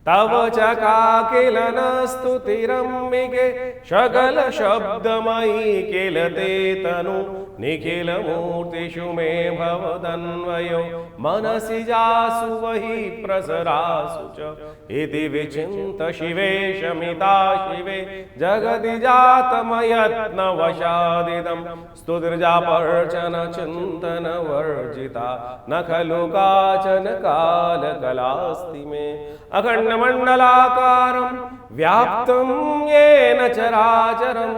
तव चकाकिलन स्तुतिरम्बिके सकल शब्दमयी किल ते तनु निखिल मूर्तिषु मे भवदन्वयो मनसि जासु वही प्रसरासु च इति विचिन्त शिवे शमिता शिवे जगति जातमयत्न वशादिदं स्तुतिर्जापर्चन चिन्तन वर्जिता न खलु काचन कालकलास्ति मे अखंड मंडलाकारं व्याप्तं येन चराचरं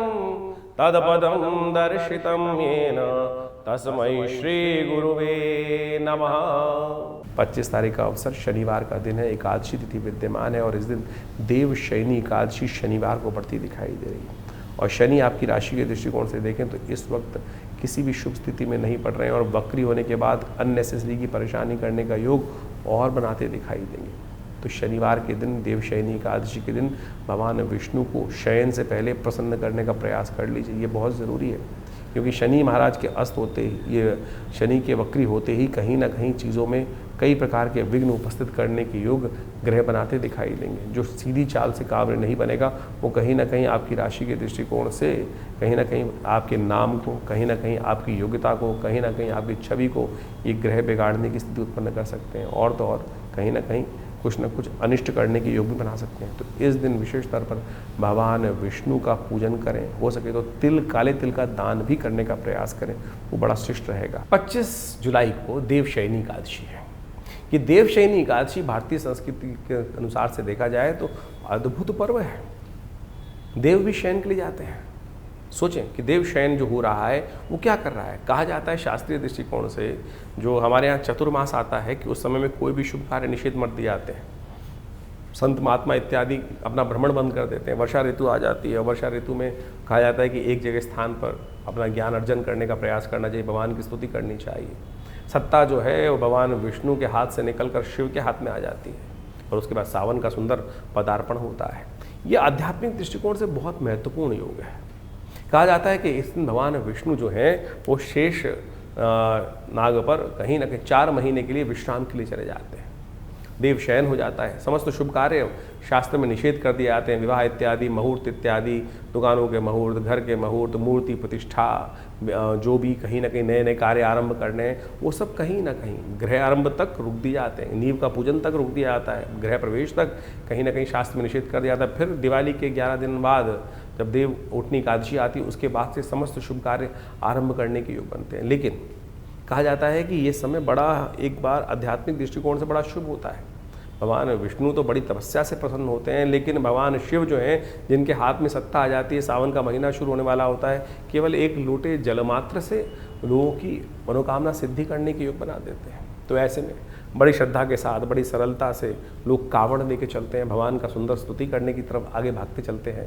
तत्पदं दर्शितं येन तस्मै श्री गुरुवे नमः। 25 तारीख का अवसर शनिवार का दिन है, एकादशी तिथि विद्यमान है और इस दिन देवशयनी एकादशी शनिवार को बढ़ती दिखाई दे रही है। और शनि आपकी राशि के दृष्टिकोण से देखें तो इस वक्त किसी भी शुभ स्थिति में नहीं पड़ रहे हैं और वक्री होने के बाद अननेसेसरी की परेशानी करने का योग और बनाते दिखाई देंगे। तो शनिवार के दिन देवशयनी एकादशी के दिन भगवान विष्णु को शयन से पहले प्रसन्न करने का प्रयास कर लीजिए, ये बहुत ज़रूरी है। क्योंकि शनि महाराज के अस्त होते ही, ये शनि के वक्री होते ही कहीं ना कहीं चीज़ों में कई प्रकार के विघ्न उपस्थित करने के योग ग्रह बनाते दिखाई देंगे। जो सीधी चाल से कार्य नहीं बनेगा वो कहीं ना कहीं आपकी राशि के दृष्टिकोण से कहीं ना कहीं आपके नाम को, कहीं ना कहीं आपकी योग्यता को, कहीं ना कहीं आपकी छवि को ये ग्रह बिगाड़ने की स्थिति उत्पन्न कर सकते हैं और तो और कहीं ना कहीं कुछ न कुछ अनिष्ट करने के योग भी बना सकते हैं। तो इस दिन विशेष तौर पर भगवान विष्णु का पूजन करें, हो सके तो काले तिल का दान भी करने का प्रयास करें, वो बड़ा शिष्ट रहेगा। 25 जुलाई को देवशयनी एकादशी है। ये देवशयनी एकादशी भारतीय संस्कृति के अनुसार से देखा जाए तो अद्भुत पर्व है। देव भी शयन के लिए जाते हैं। सोचें कि देव शयन जो हो रहा है वो क्या कर रहा है। कहा जाता है शास्त्रीय दृष्टिकोण से, जो हमारे यहाँ चतुर्मास आता है कि उस समय में कोई भी शुभ कार्य निषेध मत दिए जाते हैं। संत महात्मा इत्यादि अपना भ्रमण बंद कर देते हैं। वर्षा ऋतु आ जाती है, वर्षा ऋतु में कहा जाता है कि एक जगह स्थान पर अपना ज्ञान अर्जन करने का प्रयास करना चाहिए, भगवान की स्तुति करनी चाहिए। सत्ता जो है वो भगवान विष्णु के हाथ से निकलकर शिव के हाथ में आ जाती है और उसके बाद सावन का सुंदर पदार्पण होता है। ये आध्यात्मिक दृष्टिकोण से बहुत महत्वपूर्ण योग है। कहा जाता है कि इस दिन भगवान विष्णु जो हैं वो शेष नाग पर कहीं ना कहीं 4 महीने के लिए विश्राम के लिए चले जाते हैं। देव शयन हो जाता है। समस्त शुभ कार्य शास्त्र में निषेध कर दिए जाते हैं। विवाह इत्यादि, मुहूर्त इत्यादि, दुकानों के मुहूर्त, घर के मुहूर्त, मूर्ति प्रतिष्ठा, जो भी कहीं ना कहीं नए नए कार्य आरंभ करने हैं वो सब कहीं ना कहीं गृह आरंभ तक रुक दिए जाते हैं। नींव का पूजन तक रुक दिया जाता है। गृह प्रवेश तक कहीं ना कहीं शास्त्र में निषेध कर दिया जाता है। फिर दिवाली के 11 दिन बाद जब देव उठनी एकादशी आती है उसके बाद से समस्त शुभ कार्य आरंभ करने के योग बनते हैं। लेकिन कहा जाता है कि ये समय बड़ा एक बार आध्यात्मिक दृष्टिकोण से बड़ा शुभ होता है। भगवान विष्णु तो बड़ी तपस्या से प्रसन्न होते हैं, लेकिन भगवान शिव जो हैं जिनके हाथ में सत्ता आ जाती है, सावन का महीना शुरू होने वाला होता है, केवल एक लोटे जलमात्र से लोगों की मनोकामना सिद्धि करने के योग बना देते हैं। तो ऐसे में बड़ी श्रद्धा के साथ, बड़ी सरलता से लोग कावड़ लेके चलते हैं, भगवान का सुंदर स्तुति करने की तरफ आगे भागते चलते हैं।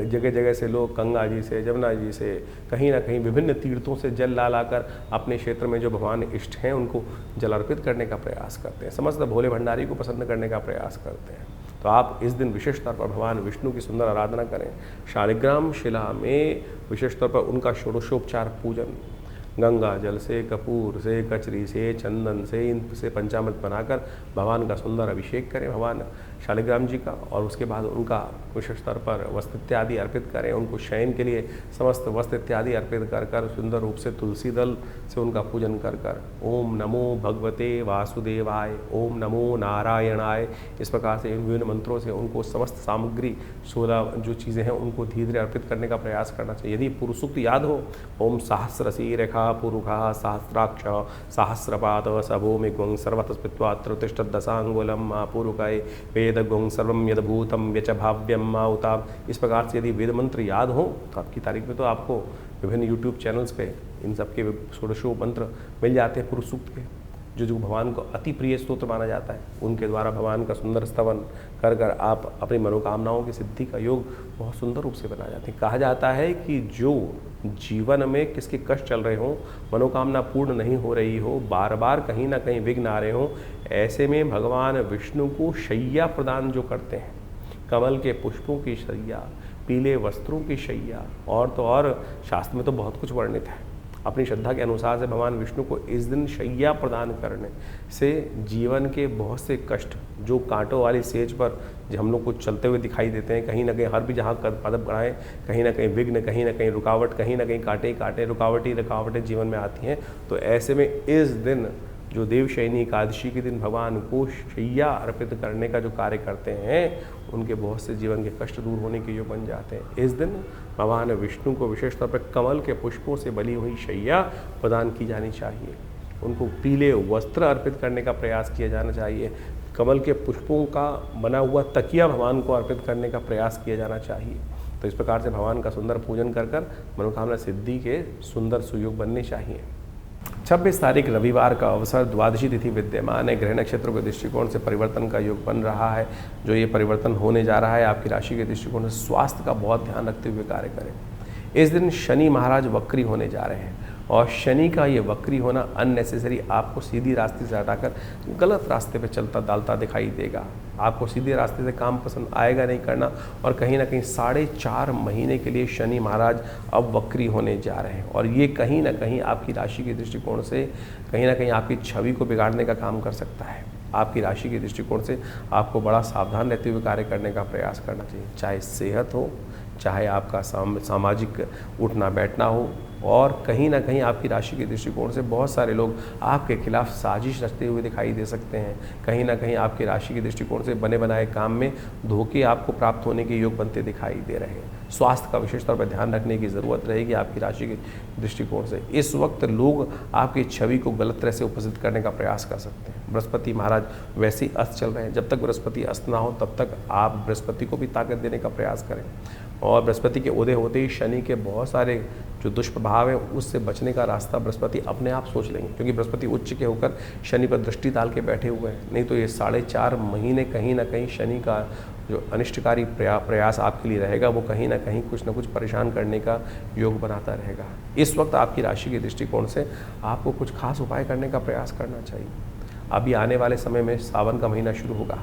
जगह जगह से लोग गंगा जी से, जमुना जी से, कहीं ना कहीं विभिन्न तीर्थों से जल ला लाकर अपने क्षेत्र में जो भगवान इष्ट हैं उनको जल अर्पित करने का प्रयास करते हैं। समस्त भोले भंडारी को प्रसन्न करने का प्रयास करते हैं। तो आप इस दिन विशेष तौर पर भगवान विष्णु की सुंदर आराधना करें। शालिग्राम शिला में विशेष तौर पर उनका षोडशोपचार पूजन, गंगा जल से, कपूर से, कचरी से, चंदन से, इनसे पंचामृत बनाकर भगवान का सुंदर अभिषेक करें भगवान शालिग्राम जी का, और उसके बाद उनका विशेष स्तर पर वस्त्र इत्यादि अर्पित करें। उनको शयन के लिए समस्त वस्त्र इत्यादि अर्पित कर कर सुंदर रूप से तुलसी दल से उनका पूजन कर कर ओम नमो भगवते वासुदेवाय, ओम नमो नारायणाय, इस प्रकार से इन विभिन्न मंत्रों से उनको समस्त सामग्री 16 जो चीज़ें हैं उनको धीरे धीरे अर्पित करने का प्रयास करना चाहिए। यदि पुरुष सूक्त याद हो, ओम सहस्रसी रेखा पुरुखा सहस्राक्ष सहस्रपाद सभूमिग्वं सर्वतस्पित्वा त्रितिष्ठत् दशांगुलम पुरुकाय वेदग्वं सर्वं यद्भूतं व्यच भाव्यम माउता। इस प्रकार से यदि वेद मंत्र याद हो तो आपकी तारीख में तो आपको विभिन्न यूट्यूब चैनल्स पे इन सब के षोडशो मंत्र मिल जाते हैं पुरुष सूक्त के, जो भगवान को अति प्रिय स्तोत्र माना जाता है। उनके द्वारा भगवान का सुंदर स्तवन कर कर आप अपनी मनोकामनाओं की सिद्धि का योग बहुत सुंदर रूप से बना जाते हैं। कहा जाता है कि जो जीवन में किसके कष्ट चल रहे हों, मनोकामना पूर्ण नहीं हो रही हो, बार बार कहीं ना कहीं विघ्न आ रहे हों, ऐसे में भगवान विष्णु को शैया प्रदान जो करते हैं, कमल के पुष्पों की शैया, पीले वस्त्रों की शैया, और तो और शास्त्र में तो बहुत कुछ वर्णित है। अपनी श्रद्धा के अनुसार से भगवान विष्णु को इस दिन शैया प्रदान करने से जीवन के बहुत से कष्ट जो कांटों वाली सेज पर जो हम लोग को चलते हुए दिखाई देते हैं, कहीं ना कहीं हर भी जहाँ कदम बढ़ाएं कहीं ना कहीं विघ्न, कहीं ना कहीं रुकावट, कहीं ना कहीं कांटे कांटे रुकावटें जीवन में आती हैं। तो ऐसे में इस दिन जो देवशयनी एकादशी के दिन भगवान को शैया अर्पित करने का जो कार्य करते हैं, उनके बहुत से जीवन के कष्ट दूर होने के योग बन जाते हैं। इस दिन भगवान विष्णु को विशेष तौर पर कमल के पुष्पों से बनी हुई शैया प्रदान की जानी चाहिए। उनको पीले वस्त्र अर्पित करने का प्रयास किया जाना चाहिए। कमल के पुष्पों का बना हुआ तकिया भगवान को अर्पित करने का प्रयास किया जाना चाहिए। तो इस प्रकार से भगवान का सुंदर पूजन कर कर मनोकामना सिद्धि के सुंदर सुयोग बनने चाहिए। 26 तारीख रविवार का अवसर, द्वादशी तिथि विद्यमान है। ग्रह नक्षत्रों के दृष्टिकोण से परिवर्तन का योग बन रहा है। जो ये परिवर्तन होने जा रहा है आपकी राशि के दृष्टिकोण से स्वास्थ्य का बहुत ध्यान रखते हुए कार्य करें। इस दिन शनि महाराज वक्री होने जा रहे हैं और शनि का ये वक्री होना अननेसेसरी आपको सीधी रास्ते से हटाकर गलत रास्ते पे चलता डालता दिखाई देगा। आपको सीधे रास्ते से काम पसंद आएगा नहीं करना और कहीं ना कहीं 4.5 महीने के लिए शनि महाराज अब वक्री होने जा रहे हैं और ये कहीं ना कहीं आपकी राशि के दृष्टिकोण से कहीं ना कहीं आपकी छवि को बिगाड़ने का काम कर सकता है। आपकी राशि के दृष्टिकोण से आपको बड़ा सावधान रहते हुए कार्य करने का प्रयास करना चाहिए, चाहे सेहत हो, चाहे आपका सामाजिक उठना बैठना हो। और कहीं ना कहीं आपकी राशि के दृष्टिकोण से बहुत सारे लोग आपके खिलाफ साजिश रचते हुए दिखाई दे सकते हैं। कहीं ना कहीं आपकी राशि के दृष्टिकोण से बने बनाए काम में धोखे आपको प्राप्त होने के योग बनते दिखाई दे रहे हैं। स्वास्थ्य का विशेष तौर पर ध्यान रखने की ज़रूरत रहेगी आपकी राशि के दृष्टिकोण से। इस वक्त लोग आपकी छवि को गलत तरह से उपस्थित करने का प्रयास कर सकते हैं। बृहस्पति महाराज वैसे ही अस्त चल रहे हैं। जब तक बृहस्पति अस्त ना हो तब तक आप बृहस्पति को भी ताकत देने का प्रयास करें। और बृहस्पति के उदय होते ही शनि के बहुत सारे जो दुष्प्रभाव है उससे बचने का रास्ता बृहस्पति अपने आप सोच लेंगे, क्योंकि बृहस्पति उच्च के होकर शनि पर दृष्टि डाल के बैठे हुए हैं। नहीं तो ये 4.5 महीने कहीं ना कहीं शनि का जो अनिष्टकारी प्रयास आपके लिए रहेगा वो कहीं ना कहीं कुछ ना कुछ परेशान करने का योग बनाता रहेगा। इस वक्त आपकी राशि के दृष्टिकोण से आपको कुछ खास उपाय करने का प्रयास करना चाहिए। अभी आने वाले समय में सावन का महीना शुरू होगा।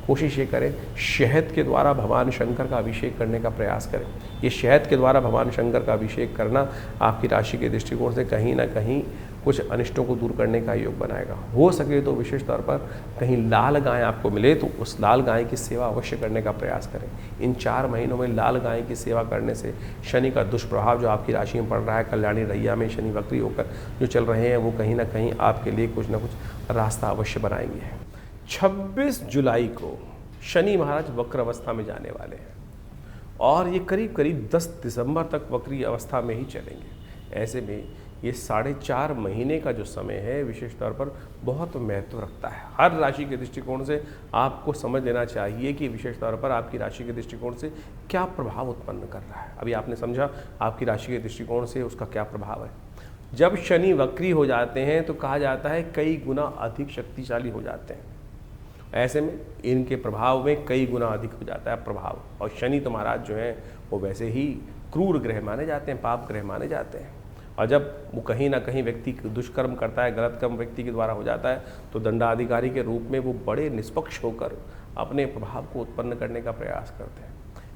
कोशिश ये करें शहद के द्वारा भगवान शंकर का अभिषेक करने का प्रयास करें। ये शहद के द्वारा भगवान शंकर का अभिषेक करना आपकी राशि के दृष्टिकोण से कहीं ना कहीं कुछ अनिष्टों को दूर करने का योग बनाएगा। हो सके तो विशेष तौर पर कहीं लाल गाय आपको मिले तो उस लाल गाय की सेवा अवश्य करने का प्रयास करें। इन 4 महीनों में लाल गाय की सेवा करने से शनि का दुष्प्रभाव जो आपकी राशि में पड़ रहा है, कल्याणी रैया में शनि वक्री होकर जो चल रहे हैं, वो कहीं ना कहीं आपके लिए कुछ ना कुछ रास्ता अवश्य बनाएंगे। 26 जुलाई को शनि महाराज वक्र अवस्था में जाने वाले हैं और ये करीब करीब 10 दिसंबर तक वक्री अवस्था में ही चलेंगे। ऐसे में ये 4.5 महीने का जो समय है विशेष तौर पर बहुत महत्व रखता है। हर राशि के दृष्टिकोण से आपको समझ लेना चाहिए कि विशेष तौर पर आपकी राशि के दृष्टिकोण से क्या प्रभाव उत्पन्न कर रहा है। अभी आपने समझा आपकी राशि के दृष्टिकोण से उसका क्या प्रभाव है। जब शनि वक्री हो जाते हैं तो कहा जाता है कई गुना अधिक शक्तिशाली हो जाते हैं। ऐसे में इनके प्रभाव में कई गुना अधिक हो जाता है प्रभाव। और शनि तो महाराज जो हैं वो वैसे ही क्रूर ग्रह माने जाते हैं, पाप ग्रह माने जाते हैं। और जब वो कहीं ना कहीं व्यक्ति दुष्कर्म करता है, गलत कर्म व्यक्ति के द्वारा हो जाता है, तो दंडाधिकारी के रूप में वो बड़े निष्पक्ष होकर अपने प्रभाव को उत्पन्न करने का प्रयास करते हैं।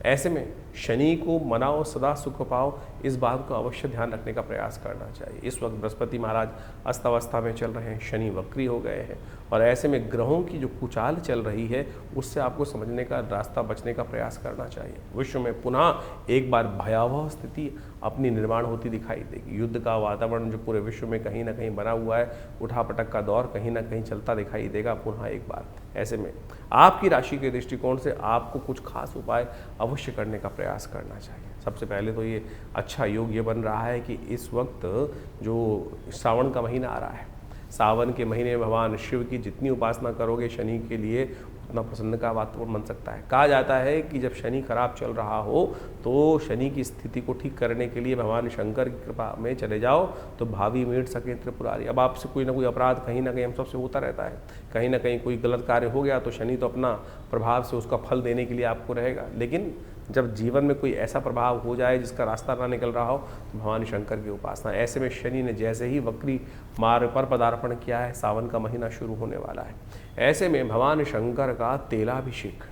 ऐसे में शनि को मनाओ सदा सुख पाओ, इस बात को अवश्य ध्यान रखने का प्रयास करना चाहिए। इस वक्त बृहस्पति महाराज अस्त अवस्था में चल रहे हैं, शनि वक्री हो गए हैं और ऐसे में ग्रहों की जो कुचाल चल रही है उससे आपको समझने का रास्ता बचने का प्रयास करना चाहिए। विश्व में पुनः एक बार भयावह स्थिति अपनी निर्माण होती दिखाई देगी। युद्ध का वातावरण जो पूरे विश्व में कहीं ना कहीं बना हुआ है, उठापटक का दौर कहीं ना कहीं चलता दिखाई देगा पुनः एक बार। ऐसे में आपकी राशि के दृष्टिकोण से आपको कुछ खास उपाय अवश्य करने का प्रयास करना चाहिए। सबसे पहले तो ये अच्छा योग ये बन रहा है कि इस वक्त जो सावन का महीना आ रहा है, सावन के महीने में भगवान शिव की जितनी उपासना करोगे शनि के लिए उतना प्रसन्न का वातावरण बन सकता है। कहा जाता है कि जब शनि खराब चल रहा हो तो शनि की स्थिति को ठीक करने के लिए भगवान शंकर की कृपा में चले जाओ तो भावी मीट सके त्रिपुरारी। अब आपसे कोई ना कोई अपराध कहीं ना कहीं हम सबसे होता रहता है, कहीं ना कहीं कोई गलत कार्य हो गया तो शनि तो अपना प्रभाव से उसका फल देने के लिए आपको रहेगा। लेकिन जब जीवन में कोई ऐसा प्रभाव हो जाए जिसका रास्ता ना निकल रहा हो तो भगवान शंकर की उपासना। ऐसे में शनि ने जैसे ही वक्री मार्ग पर पदार्पण किया है, सावन का महीना शुरू होने वाला है, ऐसे में भगवान शंकर का तेलाभिषेक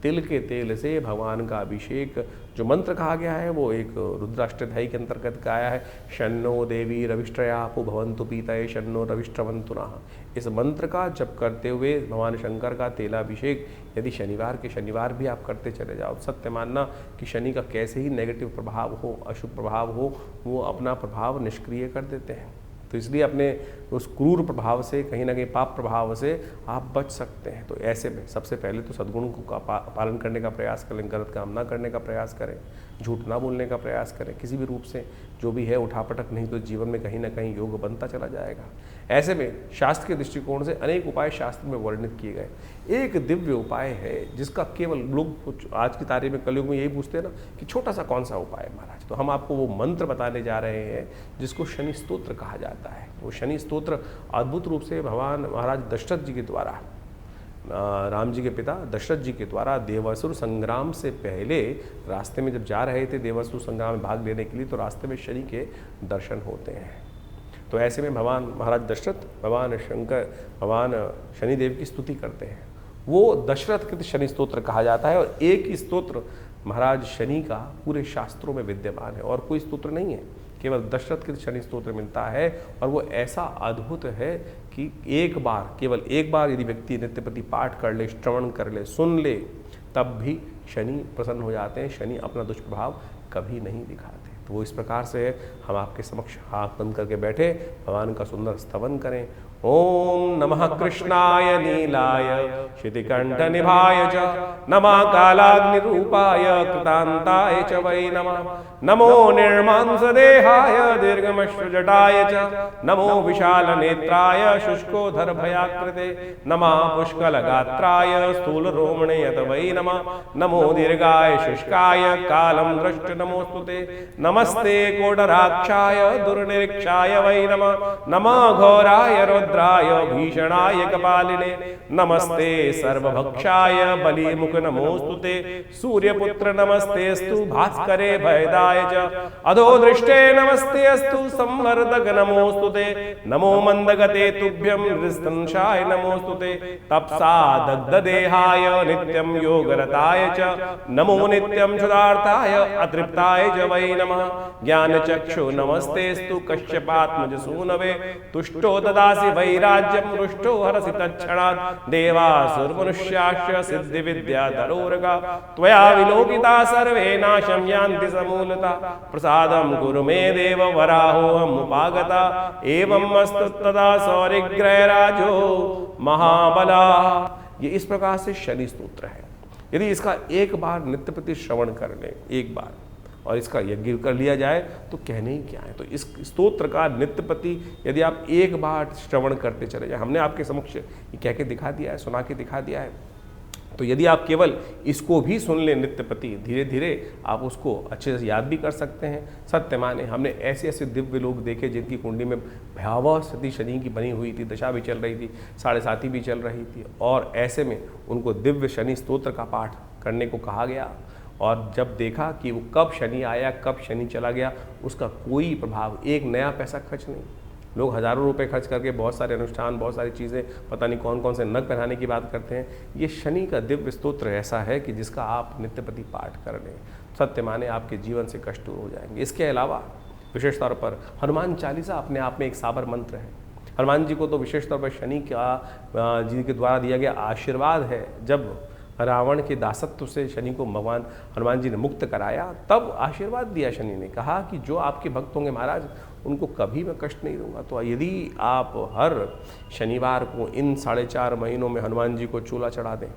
तिल के तेल से भगवान का अभिषेक। जो मंत्र कहा गया है वो एक रुद्राष्टध्यायी के अंतर्गत गाया है, शन्नो देवी रविष्ट्रयापो भवन्तु पीतये शन्नो रविष्ट्रवन्तु नः। इस मंत्र का जप करते हुए भगवान शंकर का तेलाभिषेक यदि शनिवार के शनिवार भी आप करते चले जाओ, सत्य मानना कि शनि का कैसे ही नेगेटिव प्रभाव हो, अशुभ प्रभाव हो, वो अपना प्रभाव निष्क्रिय कर देते हैं। तो इसलिए अपने उस क्रूर प्रभाव से, कहीं ना कहीं पाप प्रभाव से आप बच सकते हैं। तो ऐसे में सबसे पहले तो सद्गुण का पालन करने का प्रयास करें, गलत काम ना करने का प्रयास करें, झूठ ना बोलने का प्रयास करें, किसी भी रूप से जो भी है उठापटक नहीं तो जीवन में कहीं ना कहीं योग बनता चला जाएगा। ऐसे में शास्त्र के दृष्टिकोण से अनेक उपाय शास्त्र में वर्णित किए गए। एक दिव्य उपाय है जिसका केवल लोग आज की तारीख में, कलयुग में यही पूछते हैं ना कि छोटा सा कौन सा उपाय है महाराज। तो हम आपको वो मंत्र बताने जा रहे हैं जिसको शनि स्तोत्र कहा जाता है। वो शनि स्तोत्र अद्भुत रूप से भगवान महाराज दशरथ जी के द्वारा, राम जी के पिता दशरथ जी के द्वारा देवासुर संग्राम से पहले रास्ते में जब जा रहे थे देवासुर संग्राम में भाग लेने के लिए, तो रास्ते में शनि के दर्शन होते हैं। तो ऐसे में भगवान महाराज दशरथ भगवान शंकर, भगवान शनिदेव की स्तुति करते हैं। वो दशरथ कृत शनि स्तोत्र कहा जाता है और एक ही स्तोत्र महाराज शनि का पूरे शास्त्रों में विद्यमान है और कोई स्तोत्र नहीं है, केवल दशरथ कृत शनि स्तोत्र मिलता है। और वो ऐसा अद्भुत है कि एक बार, केवल एक बार यदि व्यक्ति नित्यप्रति पाठ कर ले, श्रवण कर ले, सुन ले, तब भी शनि प्रसन्न हो जाते हैं। शनि अपना दुष्प्रभाव कभी नहीं दिखाते। तो वो इस प्रकार से हम आपके समक्ष हाथ बंद करके बैठे भगवान का सुंदर स्तवन करें। ओम नमः कृष्णाय नीलाय शितिकंठ निभाय च नमः कालाग्निरूपाय कृतांताय च वै नमः। नमो निर्मांस देहाय दीर्घमश्रुजटाय च नमो विशाल नेत्राय शुष्कोधर भयाकृते नमः पुष्कलगात्राय स्थूल रोमणे यत वै नमः। नमो दीर्घाय शुष्काय कालं दृष्ट नमोस्तुते नमस्ते कोटराक्षाय दुर्निरीक्षाय वै नमः। नमः घोराय रुद्राय भीषणाय कपालिने नमस्ते सर्वभक्षाय बलिमुख नमोस्तुते। सूर्यपुत्र नमस्तेस्तु भास्करे भयदाय च अधो दृष्टे नमस्तेस्तु संवर्धक नमोस्तुते। नमो मंदगते तुभ्यं हृस्तंशाय नमोस्तुते। तपसा दग्ध देहाय नित्यं योगरताय च नमो नित्यं क्षुधार्ताय अतृप्ताय च वै नमः। ज्ञानचक्षु नमस्तेस्तु कश्यपात्मज सूनवे तुष्टो ददासि वैराज्यं रुष्टो हरसि तत्क्षणात्। देवासुरमनुष्याश्च सिद्धि विद्या धरोरगा त्वया विलोकिता सर्वे नाशं यान्ति समूलता। प्रसादं कुरु मे देव वराहोऽहम् उपागता। एवं अस्तु तदा सौरिग्रहराजो महाबला। ये इस प्रकार से शनि स्तोत्र है। यदि इसका एक बार नित्य प्रति श्रवण कर ले, एक बार, और इसका यज्ञ कर लिया जाए तो कहने ही क्या है। तो इस स्तोत्र का नित्य प्रति यदि आप एक बार श्रवण करते चले जाए, हमने आपके समक्ष ये कह के दिखा दिया है, सुना के दिखा दिया है। तो यदि आप केवल इसको भी सुन लें नित्य प्रति, धीरे धीरे आप उसको अच्छे से याद भी कर सकते हैं। सत्य माने हमने ऐसे ऐसे दिव्य लोग देखे जिनकी कुंडली में भयावह स्थिति शनि की बनी हुई थी, दशा भी चल रही थी, 7.5 भी चल रही थी, और ऐसे में उनको दिव्य शनि स्तोत्र का पाठ करने को कहा गया। और जब देखा कि वो कब शनि आया, कब शनि चला गया, उसका कोई प्रभाव, एक नया पैसा खर्च नहीं। लोग हज़ारों रुपए खर्च करके बहुत सारे अनुष्ठान, बहुत सारी चीज़ें, पता नहीं कौन कौन से नग पहनाने की बात करते हैं। ये शनि का दिव्य स्तोत्र ऐसा है कि जिसका आप नित्य प्रति पाठ कर लें, सत्य माने आपके जीवन से कष्ट दूर हो जाएंगे। इसके अलावा विशेष तौर पर हनुमान चालीसा अपने आप में एक साबर मंत्र है। हनुमान जी को तो विशेष तौर पर शनि का जी के द्वारा दिया गया आशीर्वाद है। जब रावण के दासत्व से शनि को भगवान हनुमान जी ने मुक्त कराया, तब आशीर्वाद दिया शनि ने, कहा कि जो आपके भक्त होंगे महाराज उनको कभी मैं कष्ट नहीं दूंगा। तो यदि आप हर शनिवार को इन 4.5 महीनों में हनुमान जी को चूल्हा चढ़ा दें,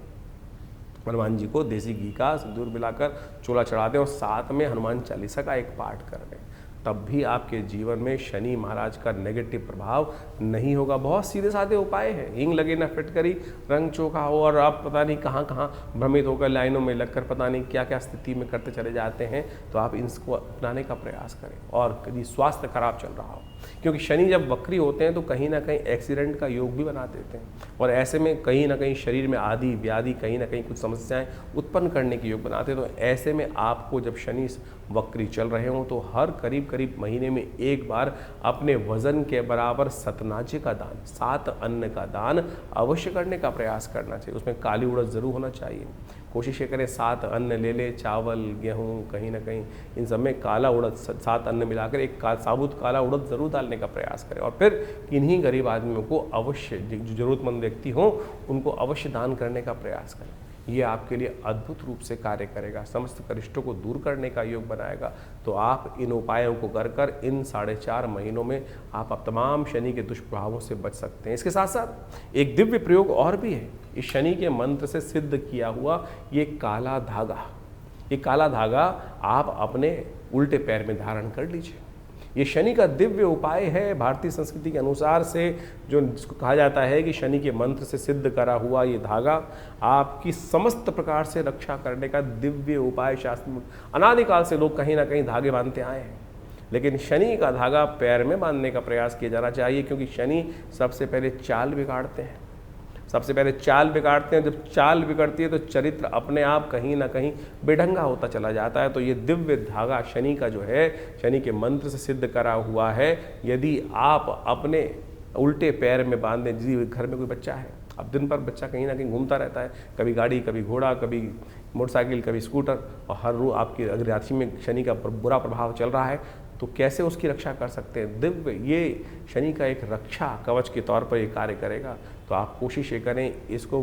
हनुमान जी को देसी घी का सिंदूर मिलाकर चूल्हा चढ़ा दें और साथ में हनुमान चालीसा का एक पाठ कर लें, तब भी आपके जीवन में शनि महाराज का नेगेटिव प्रभाव नहीं होगा। बहुत सीधे साधे उपाय हैं। हींग लगे ना फिटकरी, रंग चोखा हो, और आप पता नहीं कहाँ कहाँ भ्रमित होकर लाइनों में लगकर पता नहीं क्या क्या स्थिति में करते चले जाते हैं। तो आप इसको अपनाने का प्रयास करें। और यदि स्वास्थ्य खराब चल रहा हो, क्योंकि शनि जब वक्री होते हैं तो कहीं ना कहीं एक्सीडेंट का योग भी बना देते हैं, और ऐसे में कहीं ना कहीं शरीर में आदि व्याधि, कहीं ना कहीं कुछ समस्याएं उत्पन्न करने के योग बनाते हैं। तो ऐसे में आपको जब शनि वक्री चल रहे हों तो हर करीब महीने में एक बार अपने वजन के बराबर सतनाजे का दान, 7 अन्न का दान अवश्य करने का प्रयास करना चाहिए। उसमें काली उड़द जरूर होना चाहिए। कोशिश ये करें 7 अन्न ले ले, चावल, गेहूँ, कहीं ना कहीं इन सब में काला उड़द, 7 अन्न मिलाकर एक साबुत काला उड़द ज़रूर डालने का प्रयास करें। और फिर किन्हीं गरीब आदमियों को अवश्य, जो ज़रूरतमंद व्यक्ति हों उनको अवश्य दान करने का प्रयास करें। ये आपके लिए अद्भुत रूप से कार्य करेगा, समस्त करिष्टों को दूर करने का योग बनाएगा। तो आप इन उपायों को कर इन 4.5 महीनों में आप तमाम शनि के दुष्प्रभावों से बच सकते हैं। इसके साथ साथ एक दिव्य प्रयोग और भी है, इस शनि के मंत्र से सिद्ध किया हुआ ये काला धागा। ये काला धागा आप अपने उल्टे पैर में धारण कर लीजिए। ये शनि का दिव्य उपाय है। भारतीय संस्कृति के अनुसार से जो जिसको कहा जाता है कि शनि के मंत्र से सिद्ध करा हुआ ये धागा आपकी समस्त प्रकार से रक्षा करने का दिव्य उपाय। शास्त्र में अनादिकाल से लोग कहीं ना कहीं धागे बांधते आए हैं, लेकिन शनि का धागा पैर में बांधने का प्रयास किया जाना चाहिए, क्योंकि शनि सबसे पहले चाल बिगाड़ते हैं। जब चाल बिगड़ती है तो चरित्र अपने आप कहीं ना कहीं बेढंगा होता चला जाता है। तो ये दिव्य धागा शनि का जो है, शनि के मंत्र से सिद्ध करा हुआ है। यदि आप अपने उल्टे पैर में बांध दें, जिस घर में कोई बच्चा है, अब दिन भर बच्चा कहीं ना कहीं घूमता रहता है, कभी गाड़ी, कभी घोड़ा, कभी मोटरसाइकिल, कभी स्कूटर, और हर रोज आपकी अगर राशि में शनि का बुरा प्रभाव चल रहा है तो कैसे उसकी रक्षा कर सकते हैं। दिव्य ये शनि का एक रक्षा कवच के तौर पर ये कार्य करेगा। तो आप कोशिश ये करें, इसको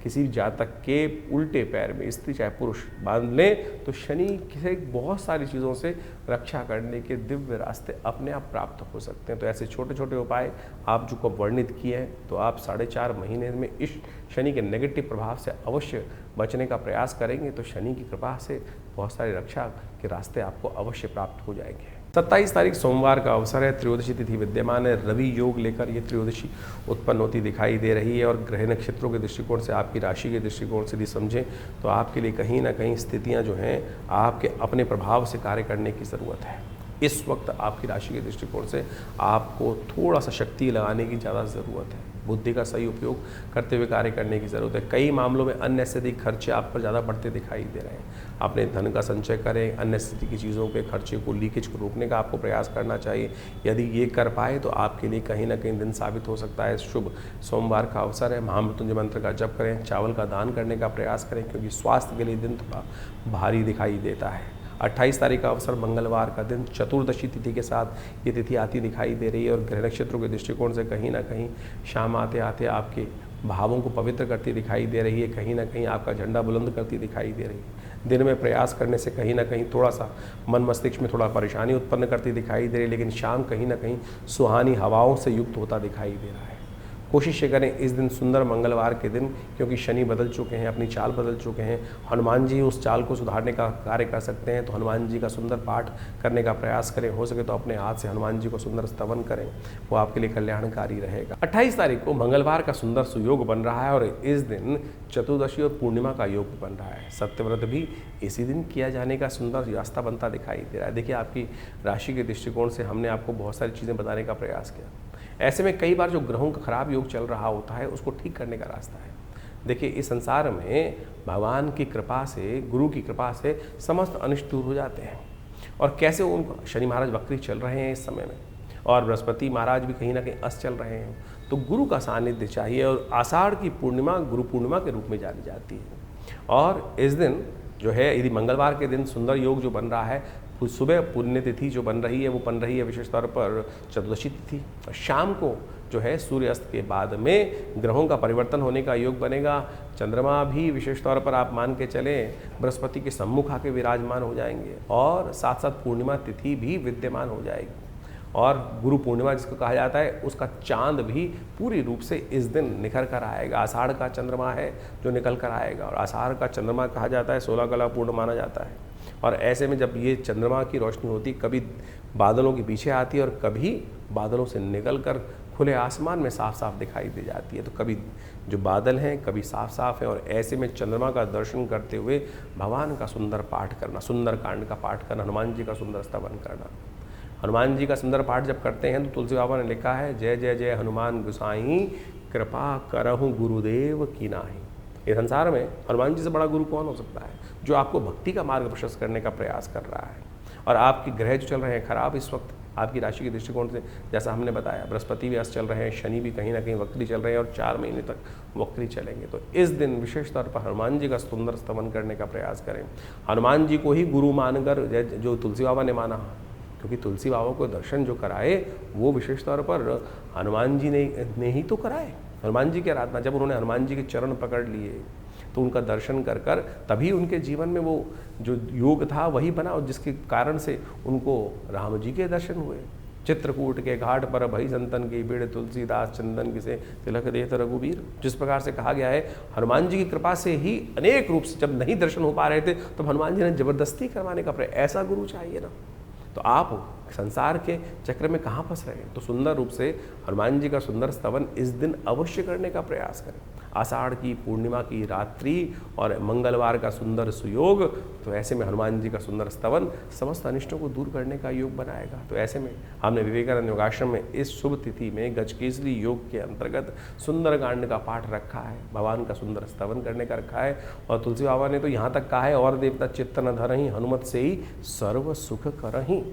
किसी जातक के उल्टे पैर में, स्त्री चाहे पुरुष, बांध लें तो शनि से बहुत सारी चीज़ों से रक्षा करने के दिव्य रास्ते अपने आप प्राप्त हो सकते हैं। तो ऐसे छोटे छोटे उपाय आप जो को वर्णित किए हैं, तो आप 4.5 महीने में इस शनि के नेगेटिव प्रभाव से अवश्य बचने का प्रयास करेंगे तो शनि की कृपा से बहुत सारी रक्षा के रास्ते आपको अवश्य प्राप्त हो जाएंगे। 27 तारीख सोमवार का अवसर है, त्रयोदशी तिथि विद्यमान है। रवि योग लेकर ये त्रयोदशी उत्पन्न होती दिखाई दे रही है। और ग्रह नक्षत्रों के दृष्टिकोण से, आपकी राशि के दृष्टिकोण से यदि समझें तो आपके लिए कहीं ना कहीं स्थितियां जो हैं आपके अपने प्रभाव से कार्य करने की ज़रूरत है। इस वक्त आपकी राशि के दृष्टिकोण से आपको थोड़ा सा शक्ति लगाने की ज़्यादा ज़रूरत है, बुद्धि का सही उपयोग करते हुए कार्य करने की ज़रूरत है। कई मामलों में अननेसेसरी खर्चे आप पर ज़्यादा बढ़ते दिखाई दे रहे हैं। अपने धन का संचय करें, अननेसेसरी की चीज़ों के खर्चे को, लीकेज को रोकने का आपको प्रयास करना चाहिए। यदि ये कर पाए तो आपके लिए कहीं ना कहीं दिन साबित हो सकता है। शुभ सोमवार का अवसर है, महामृत्युंजय मंत्र का जप करें, चावल का दान करने का प्रयास करें, क्योंकि स्वास्थ्य के लिए दिन थोड़ा भारी दिखाई देता है। 28 तारीख का अवसर मंगलवार का दिन, चतुर्दशी तिथि के साथ ये तिथि आती दिखाई दे रही है। और ग्रह नक्षत्रों के दृष्टिकोण से कहीं ना कहीं शाम आते आते आपके भावों को पवित्र करती दिखाई दे रही है, कहीं ना कहीं आपका झंडा बुलंद करती दिखाई दे रही है। दिन में प्रयास करने से कहीं ना कहीं थोड़ा सा मन मस्तिष्क में थोड़ा परेशानी उत्पन्न करती दिखाई दे रही है, लेकिन शाम कहीं ना कहीं सुहानी हवाओं से युक्त होता दिखाई दे रहा है। कोशिश ये करें इस दिन, सुंदर मंगलवार के दिन, क्योंकि शनि बदल चुके हैं, अपनी चाल बदल चुके हैं, हनुमान जी उस चाल को सुधारने का कार्य कर सकते हैं। तो हनुमान जी का सुंदर पाठ करने का प्रयास करें, हो सके तो अपने हाथ से हनुमान जी को सुंदर स्तवन करें, वो आपके लिए कल्याणकारी रहेगा। 28 तारीख को मंगलवार का सुंदर सुयोग बन रहा है और इस दिन चतुर्दशी और पूर्णिमा का योग बन रहा है। सत्यव्रत भी इसी दिन किया जाने का सुंदर रास्ता बनता दिखाई दे रहा है। देखिए, आपकी राशि के दृष्टिकोण से हमने आपको बहुत सारी चीज़ें बताने का प्रयास किया। ऐसे में कई बार जो ग्रहों का खराब योग चल रहा होता है उसको ठीक करने का रास्ता है। देखिए, इस संसार में भगवान की कृपा से, गुरु की कृपा से समस्त अनिष्ट दूर हो जाते हैं। और कैसे उनको, शनि महाराज वक्री चल रहे हैं इस समय में, और बृहस्पति महाराज भी कहीं ना कहीं अस्त चल रहे हैं, तो गुरु का सानिध्य चाहिए। और आषाढ़ की पूर्णिमा गुरु पूर्णिमा के रूप में जानी जाती है। और इस दिन जो है, यदि मंगलवार के दिन सुंदर योग जो बन रहा है, सुबह पुण्यतिथि जो बन रही है वो बन रही है विशेष तौर पर चतुर्दशी तिथि, और शाम को जो है सूर्यास्त के बाद में ग्रहों का परिवर्तन होने का योग बनेगा। चंद्रमा भी विशेष तौर पर आप मान के चलें बृहस्पति के सम्मुख आके विराजमान हो जाएंगे, और साथ साथ पूर्णिमा तिथि भी विद्यमान हो जाएगी। और गुरु पूर्णिमा जिसको कहा जाता है, उसका चांद भी पूरी रूप से इस दिन निखर कर आएगा। आषाढ़ का चंद्रमा है जो निकल कर आएगा, और आषाढ़ का चंद्रमा कहा जाता है 16 कला पूर्ण माना जाता है। और ऐसे में जब ये चंद्रमा की रोशनी होती, कभी बादलों के पीछे आती है और कभी बादलों से निकलकर खुले आसमान में साफ साफ दिखाई दे जाती है। तो कभी जो बादल हैं कभी साफ साफ है, और ऐसे में चंद्रमा का दर्शन करते हुए भगवान का सुंदर पाठ करना, सुंदर कांड का पाठ करना, हनुमान जी का सुंदर स्तवन करना। हनुमान जी का सुंदर पाठ जब करते हैं तो तुलसी बाबा ने लिखा है, जय जय जय हनुमान गोसाई, कृपा करहु गुरुदेव की नाही। इस संसार में हनुमान जी से बड़ा गुरु कौन हो सकता है, जो आपको भक्ति का मार्ग प्रशस्त करने का प्रयास कर रहा है। और आपके ग्रह जो चल रहे हैं खराब, इस वक्त आपकी राशि के दृष्टिकोण से जैसा हमने बताया, बृहस्पति भी अस्त चल रहे हैं, शनि भी कहीं ना कहीं वक्री चल रहे हैं और 4 महीने तक वक्री चलेंगे। तो इस दिन विशेष तौर पर हनुमान जी का सुंदर स्तवन करने का प्रयास करें। हनुमान जी को ही गुरु मानकर, जो तुलसी बाबा ने माना, क्योंकि तुलसी बाबा को दर्शन जो कराए वो विशेष तौर पर हनुमान जी ने ही तो कराए। हनुमान जी की आराधना, जब उन्होंने हनुमान जी के चरण पकड़ लिए तो उनका दर्शन कर कर तभी उनके जीवन में वो जो योग था वही बना, और जिसके कारण से उनको राम जी के दर्शन हुए। चित्रकूट के घाट पर भई संतन की भीड़, तुलसीदास चंदन किसे तिलक देत रघुबीर। जिस प्रकार से कहा गया है, हनुमान जी की कृपा से ही अनेक रूप से, जब नहीं दर्शन हो पा रहे थे तो हनुमान जी ने जबरदस्ती करवाने का प्रयास, ऐसा गुरु चाहिए ना। तो आप संसार के चक्र में कहाँ फंस रहे हैं? तो सुंदर रूप से हनुमान जी का सुंदर स्तवन इस दिन अवश्य करने का प्रयास करें। आषाढ़ की पूर्णिमा की रात्रि और मंगलवार का सुंदर सुयोग, तो ऐसे में हनुमान जी का सुंदर स्तवन समस्त अनिष्टों को दूर करने का योग बनाएगा। तो ऐसे में हमने विवेकानंद योगाश्रम में इस शुभ तिथि में गजकेसरी योग के अंतर्गत सुंदरकांड का पाठ रखा है, भगवान का सुंदर स्तवन करने का रखा है। और तुलसी बाबा ने तो यहाँ तक कहा है, और देवता चित्त न धरहि, हनुमत से ही सर्व सुख करहि।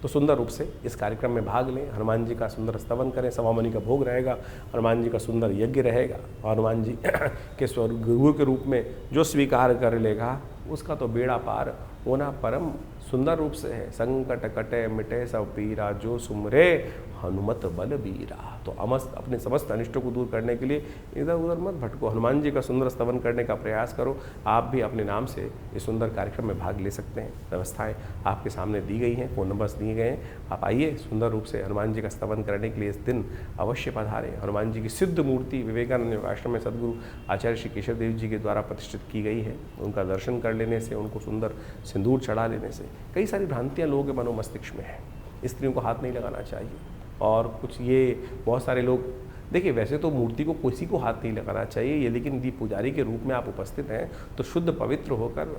तो सुंदर रूप से इस कार्यक्रम में भाग लें, हनुमान जी का सुंदर स्तवन करें, सवामणि का भोग रहेगा, हनुमान जी का सुंदर यज्ञ रहेगा। और हनुमान जी के गुरु के रूप में जो स्वीकार कर लेगा उसका तो बेड़ा पार होना परम सुंदर रूप से है। संकट कटे मिटे सब पीरा, जो सुमरे हनुमत बल बीरा। तो अपने समस्त अनिष्टों को दूर करने के लिए इधर उधर मत भटको, हनुमान जी का सुंदर स्तवन करने का प्रयास करो। आप भी अपने नाम से इस सुंदर कार्यक्रम में भाग ले सकते हैं। व्यवस्थाएं आपके सामने दी गई हैं, फ़ोन नंबर्स दिए गए हैं। आप आइए, सुंदर रूप से हनुमान जी का स्तवन करने के लिए इस दिन अवश्य पधारें। हनुमान जी की सिद्ध मूर्ति विवेकानंद योगाश्रम में सदगुरु आचार्य श्री केशव देव जी के द्वारा प्रतिष्ठित की गई है। उनका दर्शन कर लेने से, उनको सुंदर सिंदूर चढ़ा लेने से कई सारी भ्रांतियाँ लोगों के मनोमस्तिष्क में हैं। स्त्रियों को हाथ नहीं लगाना चाहिए, और कुछ ये बहुत सारे लोग, देखिए वैसे तो मूर्ति को किसी को हाथ नहीं लगाना चाहिए ये, लेकिन यदि पुजारी के रूप में आप उपस्थित हैं तो शुद्ध पवित्र होकर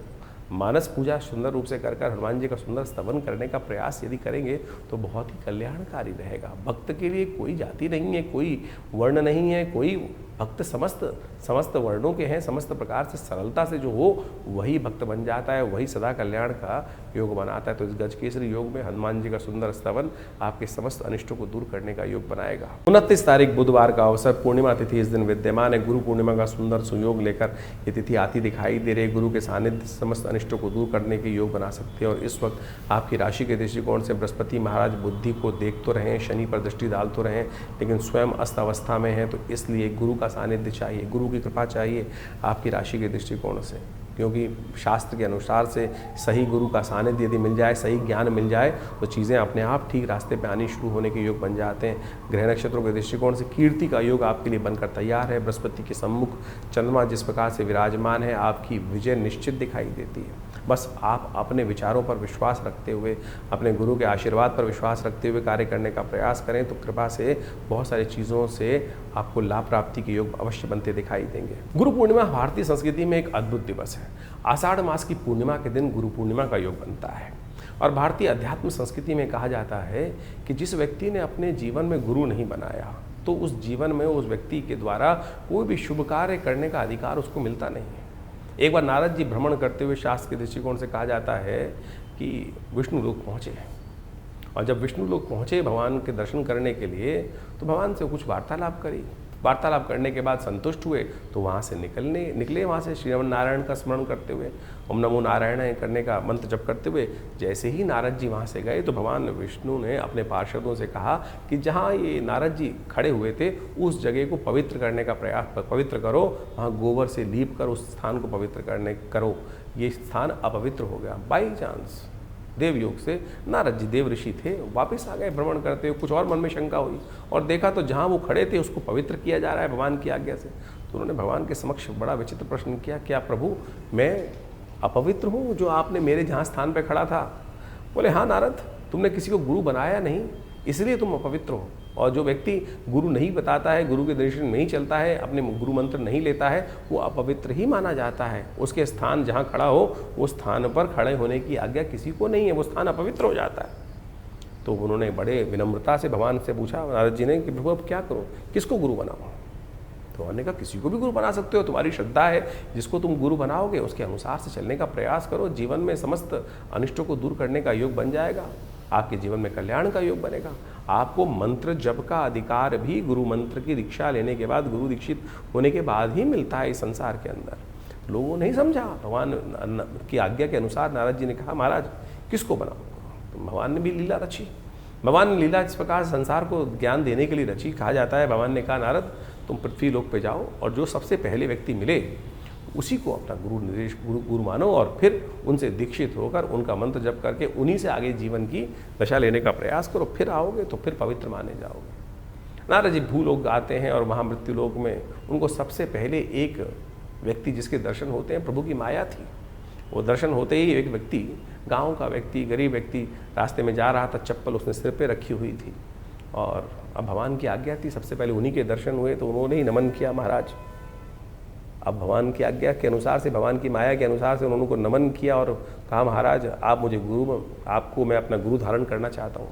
मानस पूजा सुंदर रूप से कर हनुमान जी का सुंदर स्तवन करने का प्रयास यदि करेंगे तो बहुत ही कल्याणकारी रहेगा। भक्त के लिए कोई जाति नहीं है, कोई वर्ण नहीं है, कोई भक्त समस्त वर्णों के हैं। समस्त प्रकार से सरलता से जो हो वही भक्त बन जाता है, वही सदा कल्याण का योग बनाता है। तो इस गजकेसरी योग में हनुमान जी का सुंदर स्तवन आपके समस्त अनिष्टों को दूर करने का योग बनाएगा। 29 तारीख बुधवार का अवसर, पूर्णिमा तिथि इस दिन विद्यमान है। गुरु पूर्णिमा का सुंदर सुयोग लेकर ये तिथि आती दिखाई दे रही है। गुरु के सानिध्य समस्त अनिष्टों को दूर करने के योग बना सकते हैं। और इस वक्त आपकी राशि के दृष्टिकोण से बृहस्पति महाराज बुद्धि को देख तो रहे हैं, शनि पर दृष्टि डाल तो रहे हैं, लेकिन स्वयं अस्त अवस्था में है। तो इसलिए गुरु का सानिध्य चाहिए, गुरु की कृपा चाहिए आपकी राशि के दृष्टिकोण से, क्योंकि शास्त्र के अनुसार से सही गुरु का सानिध्य यदि मिल जाए, सही ज्ञान मिल जाए तो चीज़ें अपने आप ठीक रास्ते पे आनी शुरू होने के योग बन जाते हैं। ग्रह नक्षत्रों के दृष्टिकोण से कीर्ति का योग आपके लिए बनकर तैयार है। बृहस्पति के सम्मुख चंद्रमा जिस प्रकार से विराजमान है, आपकी विजय निश्चित दिखाई देती है। बस आप अपने विचारों पर विश्वास रखते हुए, अपने गुरु के आशीर्वाद पर विश्वास रखते हुए कार्य करने का प्रयास करें तो कृपा से बहुत सारी चीज़ों से आपको लाभ प्राप्ति के योग अवश्य बनते दिखाई देंगे। गुरु पूर्णिमा भारतीय संस्कृति में एक अद्भुत दिवस है। आषाढ़ मास की पूर्णिमा के दिन गुरु पूर्णिमा का योग बनता है। और भारतीय अध्यात्म संस्कृति में कहा जाता है कि जिस व्यक्ति ने अपने जीवन में गुरु नहीं बनाया तो उस जीवन में उस व्यक्ति के द्वारा कोई भी शुभ कार्य करने का अधिकार उसको मिलता नहीं है। एक बार नारद जी भ्रमण करते हुए शास्त्र के दृष्टिकोण से कहा जाता है कि विष्णु लोक पहुँचे, और जब विष्णु लोक पहुँचे भगवान के दर्शन करने के लिए तो भगवान से कुछ वार्तालाप करी। वार्तालाप करने के बाद संतुष्ट हुए तो वहाँ से निकले वहाँ से श्रीमन नारायण का स्मरण करते हुए, ओम नमो नारायण करने का मंत्र जप करते हुए। जैसे ही नारद जी वहाँ से गए तो भगवान विष्णु ने अपने पार्षदों से कहा कि जहाँ ये नारद जी खड़े हुए थे उस जगह को पवित्र करने का प्रयास, पवित्र करो, वहाँ गोबर से लीप कर उस स्थान को पवित्र करो। ये स्थान अपवित्र हो गया। बाई चांस देवयोग से नारद जी देव ऋषि थे, वापस आ गए भ्रमण करते हुए। कुछ और मन में शंका हुई और देखा तो जहाँ वो खड़े थे उसको पवित्र किया जा रहा है भगवान की आज्ञा से। तो उन्होंने भगवान के समक्ष बड़ा विचित्र प्रश्न किया, क्या प्रभु मैं अपवित्र हूँ जो आपने मेरे जहाँ स्थान पर खड़ा था? बोले हाँ नारद, तुमने किसी को गुरु बनाया नहीं इसलिए तुम अपवित्र हो। और जो व्यक्ति गुरु नहीं बताता है, गुरु के दर्शन नहीं चलता है, अपने गुरु मंत्र नहीं लेता है, वो अपवित्र ही माना जाता है। उसके स्थान जहाँ खड़ा हो वो स्थान पर खड़े होने की आज्ञा किसी को नहीं है, वो स्थान अपवित्र हो जाता है। तो उन्होंने बड़े विनम्रता से भगवान से पूछा नारद जी ने कि प्रभु अब क्या करूँ, किसको गुरु बनाऊँ? तो उन्होंने कहा किसी को भी गुरु बना सकते हो, तुम्हारी श्रद्धा है, जिसको तुम गुरु बनाओगे उसके अनुसार से चलने का प्रयास करो, जीवन में समस्त अनिष्टों को दूर करने का योग बन जाएगा। आपके जीवन में कल्याण का योग बनेगा। आपको मंत्र जप का अधिकार भी गुरु मंत्र की दीक्षा लेने के बाद, गुरु दीक्षित होने के बाद ही मिलता है इस संसार के अंदर। लोगों ने नहीं समझा। भगवान की आज्ञा के अनुसार नारद जी ने कहा, महाराज किसको बनाऊँ? तो भगवान ने भी लीला रची। भगवान ने लीला इस प्रकार संसार को ज्ञान देने के लिए रची। कहा जाता है भगवान ने कहा, नारद तुम पृथ्वी लोक पे जाओ और जो सबसे पहले व्यक्ति मिले उसी को अपना गुरु मानो और फिर उनसे दीक्षित होकर उनका मंत्र जप करके उन्हीं से आगे जीवन की दशा लेने का प्रयास करो। फिर आओगे तो फिर पवित्र माने जाओगे। नारद जी भूलोक आते हैं और वहाँ मृत्यु लोक में उनको सबसे पहले एक व्यक्ति जिसके दर्शन होते हैं, प्रभु की माया थी। वो दर्शन होते ही एक व्यक्ति, गांव का व्यक्ति, गरीब व्यक्ति रास्ते में जा रहा था, चप्पल उसने सिर पे रखी हुई थी और अब भगवान की आज्ञा थी, सबसे पहले उन्हीं के दर्शन हुए तो उन्होंने ही नमन किया महाराज। अब भगवान की आज्ञा के अनुसार से, भगवान की माया के अनुसार से उन्होंने को नमन किया और कहा, महाराज आप मुझे आपको मैं अपना गुरु धारण करना चाहता हूँ।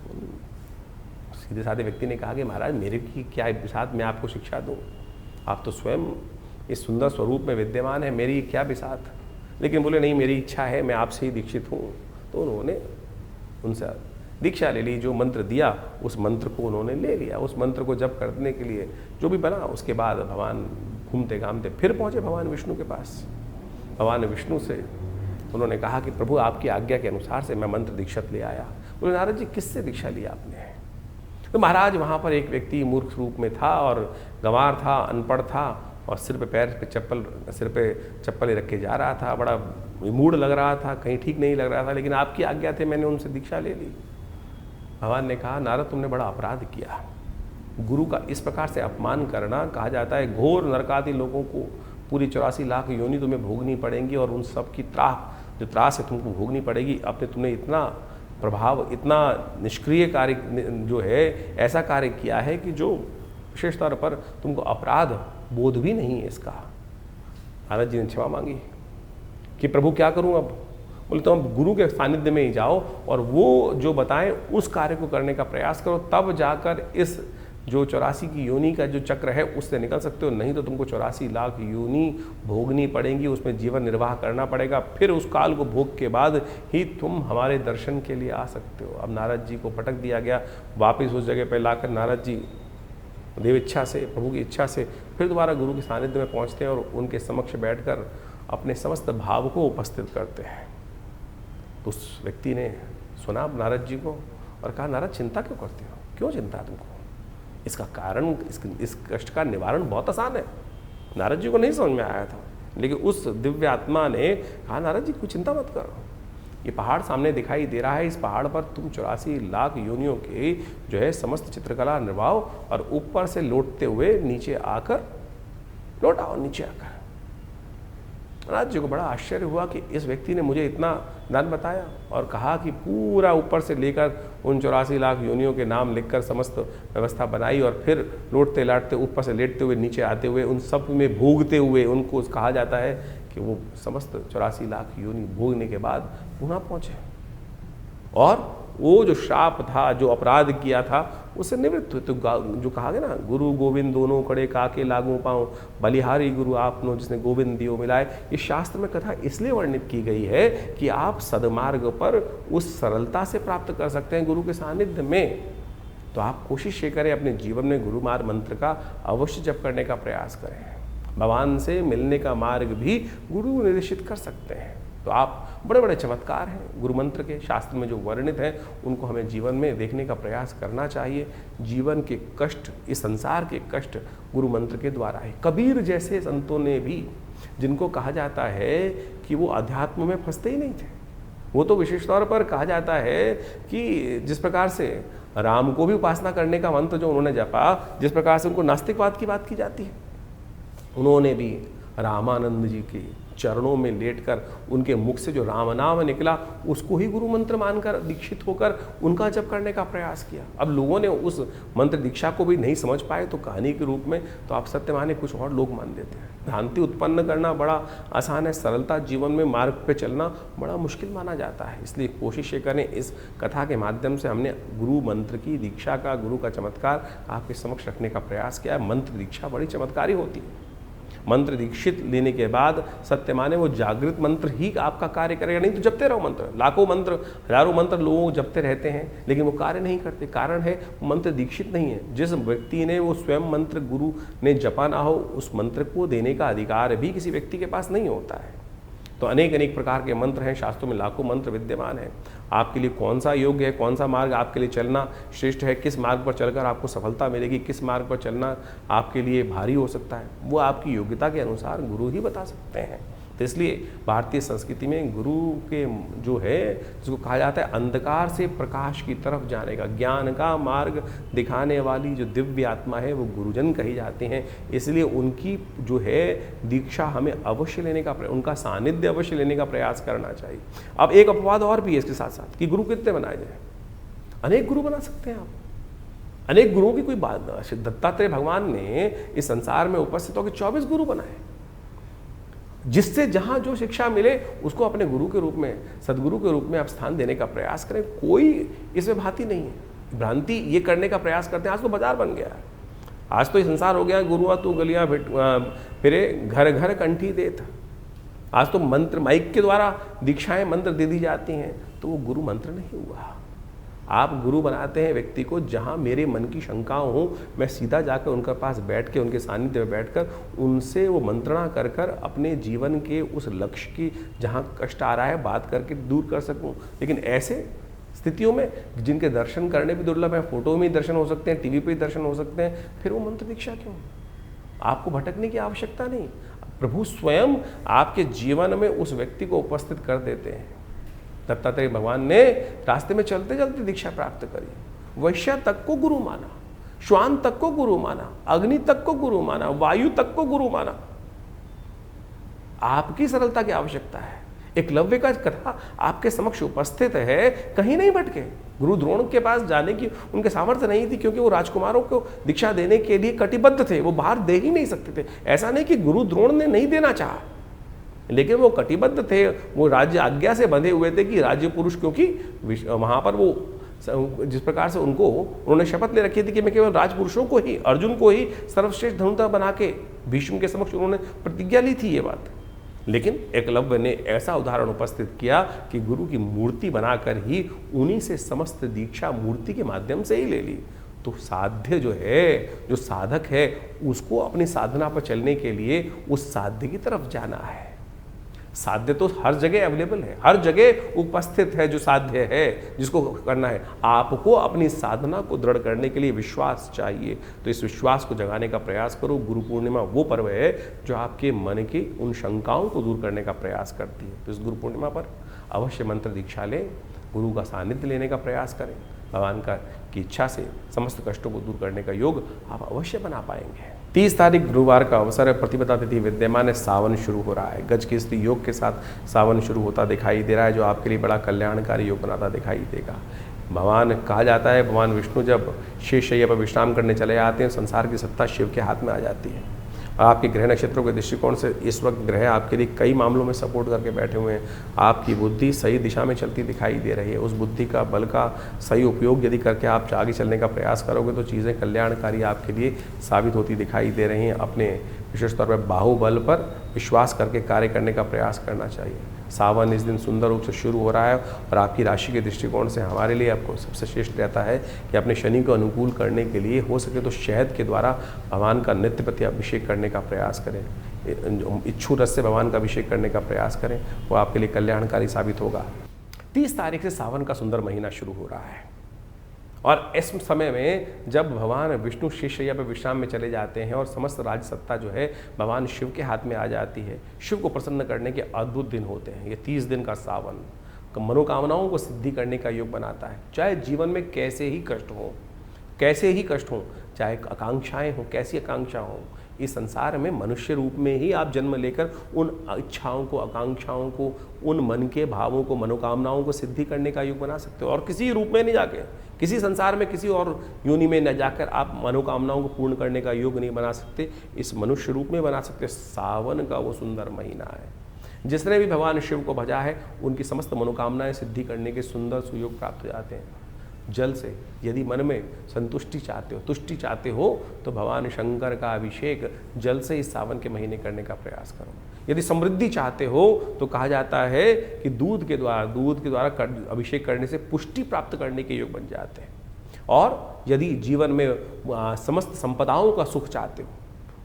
तो सीधे साधे व्यक्ति ने कहा कि महाराज मेरे की क्या बिसात, मैं आपको शिक्षा दूँ? आप तो स्वयं इस सुंदर स्वरूप में विद्यमान है, मेरी क्या बिसात? लेकिन बोले नहीं, मेरी इच्छा है, मैं आपसे ही दीक्षित हूँ। तो उन्होंने उनसे दीक्षा ले ली। जो मंत्र दिया उस मंत्र को उन्होंने ले लिया। उस मंत्र को जप करने के लिए जो भी बना, उसके बाद भगवान घूमते घामते फिर पहुँचे भगवान विष्णु के पास। भगवान विष्णु से उन्होंने कहा कि प्रभु आपकी आज्ञा के अनुसार से मैं मंत्र दीक्षित ले आया। बोले नारद जी किससे दीक्षा ली आपने? तो महाराज वहाँ पर एक व्यक्ति मूर्ख रूप में था और गंवार था, अनपढ़ था और सिर पे चप्पल रख के जा रहा था। बड़ा मूड लग रहा था, कहीं ठीक नहीं लग रहा था, लेकिन आपकी आज्ञा थे, मैंने उनसे दीक्षा ले ली। भगवान ने कहा, नारद तुमने बड़ा अपराध किया। गुरु का इस प्रकार से अपमान करना, कहा जाता है घोर नरकादि लोगों को पूरी 84 लाख योनि तुम्हें भोगनी पड़ेंगी और उन सब की जो त्रास है तुमको भोगनी पड़ेगी। अपने तुमने इतना प्रभाव, इतना निष्क्रिय कार्य जो है, ऐसा कार्य किया है कि जो विशेष तौर पर तुमको अपराध बोध भी नहीं है इसका। नारद जी ने क्षमा मांगी कि प्रभु क्या करूं अब? बोले तो अब गुरु के सानिध्य में ही जाओ और वो जो बताएं उस कार्य को करने का प्रयास करो, तब जाकर इस जो 84 की योनि का जो चक्र है उससे निकल सकते हो। नहीं तो तुमको 84 लाख योनि भोगनी पड़ेंगी, उसमें जीवन निर्वाह करना पड़ेगा। फिर उस काल को भोग के बाद ही तुम हमारे दर्शन के लिए आ सकते हो। अब नारद जी को पटक दिया गया। वापिस उस जगह पर लाकर नारद जी देव इच्छा से, प्रभु की इच्छा से फिर दोबारा गुरु के सानिध्य में पहुंचते हैं और उनके समक्ष बैठकर अपने समस्त भाव को उपस्थित करते हैं। तो उस व्यक्ति ने सुना नारद जी को और कहा, नारद चिंता क्यों करते हो? क्यों चिंता तुमको? इसका कारण, इस कष्ट का निवारण बहुत आसान है। नारद जी को नहीं समझ में आया था, लेकिन उस दिव्य आत्मा ने कहा, नारद जी कोई चिंता मत करो, ये पहाड़ सामने दिखाई दे रहा है, इस पहाड़ पर तुम 84 लाख योनियों के जो है समस्त चित्रकला निर्वाहो और ऊपर से लौटते हुए नीचे आकर लौट आओ। नीचे आकर नारद जी को बड़ा आश्चर्य हुआ कि इस व्यक्ति ने मुझे इतना दान बताया और कहा कि पूरा ऊपर से लेकर उन 84 लाख योनियों के नाम लिखकर समस्त व्यवस्था बनाई और फिर लौटते लाटते ऊपर से लेटते हुए नीचे आते हुए उन सब में भोगते हुए, उनको कहा जाता है कि वो समस्त 84 लाख योनि भोगने के बाद पुनः पहुँचे और वो जो श्राप था, जो अपराध किया था, उससे निवृत्त हुए। तो जो कहा गया ना, गुरु गोविंद दोनों कड़े काके लागू पाऊँ, बलिहारी गुरु आपनो जिसने गोविंद दियो मिलाए। ये शास्त्र में कथा इसलिए वर्णित की गई है कि आप सदमार्ग पर उस सरलता से प्राप्त कर सकते हैं गुरु के सानिध्य में। तो आप कोशिश ये करें, अपने जीवन में गुरु मार्ग मंत्र का अवश्य जप करने का प्रयास करें। भगवान से मिलने का मार्ग भी गुरु निर्देशित कर सकते हैं। तो आप बड़े बड़े चमत्कार हैं गुरु मंत्र के, शास्त्र में जो वर्णित हैं उनको हमें जीवन में देखने का प्रयास करना चाहिए। जीवन के कष्ट, इस संसार के कष्ट गुरु मंत्र के द्वारा है। कबीर जैसे संतों ने भी, जिनको कहा जाता है कि वो अध्यात्म में फंसते ही नहीं थे, वो तो विशेष तौर पर कहा जाता है कि जिस प्रकार से राम को भी उपासना करने का मंत्र जो उन्होंने जपा, जिस प्रकार से उनको नास्तिकवाद की बात की जाती है, उन्होंने भी रामानंद जी के चरणों में लेटकर उनके मुख से जो राम नाम निकला उसको ही गुरु मंत्र मानकर दीक्षित होकर उनका जप करने का प्रयास किया। अब लोगों ने उस मंत्र दीक्षा को भी नहीं समझ पाए तो कहानी के रूप में तो आप सत्य माने कुछ और लोग मान देते हैं। भ्रांति उत्पन्न करना बड़ा आसान है, सरलता जीवन में मार्ग पे चलना बड़ा मुश्किल माना जाता है। इसलिए कोशिश ये करें, इस कथा के माध्यम से हमने गुरु मंत्र की दीक्षा का, गुरु का चमत्कार आपके समक्ष रखने का प्रयास किया है। मंत्र दीक्षा बड़ी चमत्कारी होती है। मंत्र दीक्षित लेने के बाद सत्य माने वो जागृत मंत्र ही आपका कार्य करेगा, नहीं तो जपते रहो मंत्र, लाखों मंत्र हजारों मंत्र लोग जपते रहते हैं लेकिन वो कार्य नहीं करते। कारण है मंत्र दीक्षित नहीं है। जिस व्यक्ति ने वो स्वयं मंत्र गुरु ने जपा ना हो, उस मंत्र को देने का अधिकार भी किसी व्यक्ति के पास नहीं होता है। तो अनेक अनेक प्रकार के मंत्र हैं, शास्त्रों में लाखों मंत्र विद्यमान हैं। आपके लिए कौन सा योग्य है, कौन सा मार्ग आपके लिए चलना श्रेष्ठ है, किस मार्ग पर चलकर आपको सफलता मिलेगी, किस मार्ग पर चलना आपके लिए भारी हो सकता है, वो आपकी योग्यता के अनुसार गुरु ही बता सकते हैं। तो इसलिए भारतीय संस्कृति में गुरु के जो है, जिसको कहा जाता है अंधकार से प्रकाश की तरफ जाने का, ज्ञान का मार्ग दिखाने वाली जो दिव्य आत्मा है, वो गुरुजन कही जाते हैं। इसलिए उनकी जो है दीक्षा हमें अवश्य लेने का, उनका सानिध्य अवश्य लेने का प्रयास करना चाहिए। अब एक अपवाद और भी है इसके साथ साथ कि गुरु कितने बनाए जाए। अनेक गुरु बना सकते हैं आप, अनेक गुरुओं की कोई बात। दत्तात्रेय भगवान ने इस संसार में उपस्थित होकर 24 गुरु बनाए, जिससे जहां जो शिक्षा मिले उसको अपने गुरु के रूप में, सदगुरु के रूप में आप स्थान देने का प्रयास करें। कोई इसमें भांति नहीं है। भ्रांति ये करने का प्रयास करते हैं। आज तो बाजार बन गया है, आज तो ये संसार हो गया, गुरुआ तू गलियां फिरे घर घर कंठी देत। आज तो मंत्र माइक के द्वारा दीक्षाएं मंत्र दे दी जाती हैं, तो वो गुरु मंत्र नहीं हुआ। आप गुरु बनाते हैं व्यक्ति को जहां मेरे मन की शंकाओं हो, मैं सीधा जाकर उनके पास बैठ के, उनके सानिध्य में बैठकर उनसे वो मंत्रणा कर कर अपने जीवन के उस लक्ष्य की जहां कष्ट आ रहा है बात करके दूर कर सकूं। लेकिन ऐसे स्थितियों में जिनके दर्शन करने भी दुर्लभ है, फोटो में ही दर्शन हो सकते हैं, टीवी पे ही दर्शन हो सकते हैं, फिर वो मंत्र दीक्षा क्यों? आपको भटकने की आवश्यकता नहीं। प्रभु स्वयं आपके जीवन में उस व्यक्ति को उपस्थित कर देते हैं। दत्तात्रेय भगवान ने रास्ते में चलते चलते दीक्षा प्राप्त करी। वैश्य तक को गुरु माना, श्वान तक को गुरु माना, अग्नि तक को गुरु माना, वायु तक को गुरु माना। आपकी सरलता की आवश्यकता है। एकलव्य का कथा आपके समक्ष उपस्थित है, कहीं नहीं भटके। गुरु द्रोण के पास जाने की उनके सामर्थ्य नहीं थी, क्योंकि वो राजकुमारों को दीक्षा देने के लिए कटिबद्ध थे, वो बाहर दे ही नहीं सकते थे। ऐसा नहीं कि गुरु द्रोण ने नहीं देना चाहा, लेकिन वो कटिबद्ध थे, वो राज्य आज्ञा से बंधे हुए थे कि राज्य पुरुष, क्योंकि वहां पर वो जिस प्रकार से उन्होंने शपथ ले रखी थी कि मैं केवल राजपुरुषों को ही, अर्जुन को ही सर्वश्रेष्ठ धनुर्धर बना के भीष्म के समक्ष उन्होंने प्रतिज्ञा ली थी ये बात। लेकिन एकलव्य ने ऐसा उदाहरण उपस्थित किया कि गुरु की मूर्ति बनाकर ही उन्हीं से समस्त दीक्षा मूर्ति के माध्यम से ही ले ली। तो साध्य जो है, जो साधक है, उसको अपनी साधना पर चलने के लिए उस साध्य की तरफ जाना है। साध्य तो हर जगह अवेलेबल है, हर जगह उपस्थित है जो साध्य है, जिसको करना है। आपको अपनी साधना को दृढ़ करने के लिए विश्वास चाहिए, तो इस विश्वास को जगाने का प्रयास करो। गुरु पूर्णिमा वो पर्व है जो आपके मन की उन शंकाओं को दूर करने का प्रयास करती है। तो इस गुरु पूर्णिमा पर अवश्य मंत्र दीक्षा लें, गुरु का सानिध्य लेने का प्रयास करें। भगवान की इच्छा से समस्त कष्टों को दूर करने का योग आप अवश्य बना पाएंगे। 30 तारीख गुरुवार का अवसर है, प्रतिपदा तिथि विद्यमान है, सावन शुरू हो रहा है। गज केसरी योग के साथ सावन शुरू होता दिखाई दे रहा है, जो आपके लिए बड़ा कल्याणकारी योग बनाता दिखाई देगा। भगवान कहा जाता है, भगवान विष्णु जब शेषशय्या पर विश्राम करने चले जाते हैं, संसार की सत्ता शिव के हाथ में आ जाती है। आपके ग्रह नक्षत्रों के दृष्टिकोण से इस वक्त ग्रह आपके लिए कई मामलों में सपोर्ट करके बैठे हुए हैं। आपकी बुद्धि सही दिशा में चलती दिखाई दे रही है। उस बुद्धि का, बल का सही उपयोग यदि करके आप आगे चलने का प्रयास करोगे तो चीज़ें कल्याणकारी आपके लिए साबित होती दिखाई दे रही हैं। अपने विशेष तौर पर बाहुबल पर विश्वास करके कार्य करने का प्रयास करना चाहिए। सावन इस दिन सुंदर रूप से शुरू हो रहा है और आपकी राशि के दृष्टिकोण से हमारे लिए आपको सबसे श्रेष्ठ रहता है कि अपने शनि को अनुकूल करने के लिए हो सके तो शहद के द्वारा भगवान का नित्य प्रति अभिषेक करने का प्रयास करें। इच्छू रस से भगवान का अभिषेक करने का प्रयास करें, वो आपके लिए कल्याणकारी साबित होगा। 30 तारीख से सावन का सुंदर महीना शुरू हो रहा है और इस समय में जब भगवान विष्णु शेषशय्या पर विश्राम में चले जाते हैं और समस्त राज सत्ता जो है भगवान शिव के हाथ में आ जाती है, शिव को प्रसन्न करने के अद्भुत दिन होते हैं। ये 30 दिन का सावन मनोकामनाओं को सिद्धि करने का योग बनाता है। चाहे जीवन में कैसे ही कष्ट हो, चाहे आकांक्षाएं हो, कैसी आकांक्षा हो, इस संसार में मनुष्य रूप में ही आप जन्म लेकर उन इच्छाओं को, आकांक्षाओं को, उन मन के भावों को, मनोकामनाओं को सिद्धि करने का योग बना सकते हो। और किसी रूप में नहीं जाके, किसी संसार में किसी और योनि में न जाकर आप मनोकामनाओं को पूर्ण करने का योग नहीं बना सकते, इस मनुष्य रूप में बना सकते। सावन का वो सुंदर महीना है। जिसने भी भगवान शिव को भजा है, उनकी समस्त मनोकामनाएं सिद्धि करने के सुंदर सुयोग प्राप्त हो जाते हैं। जल से। यदि मन में संतुष्टि चाहते हो, तुष्टि चाहते हो, तो भगवान शंकर का अभिषेक जल से इस सावन के महीने करने का प्रयास करो। यदि समृद्धि चाहते हो तो कहा जाता है कि दूध के द्वारा अभिषेक करने से पुष्टि प्राप्त करने के योग बन जाते हैं। और यदि जीवन में समस्त संपदाओं का सुख चाहते हो,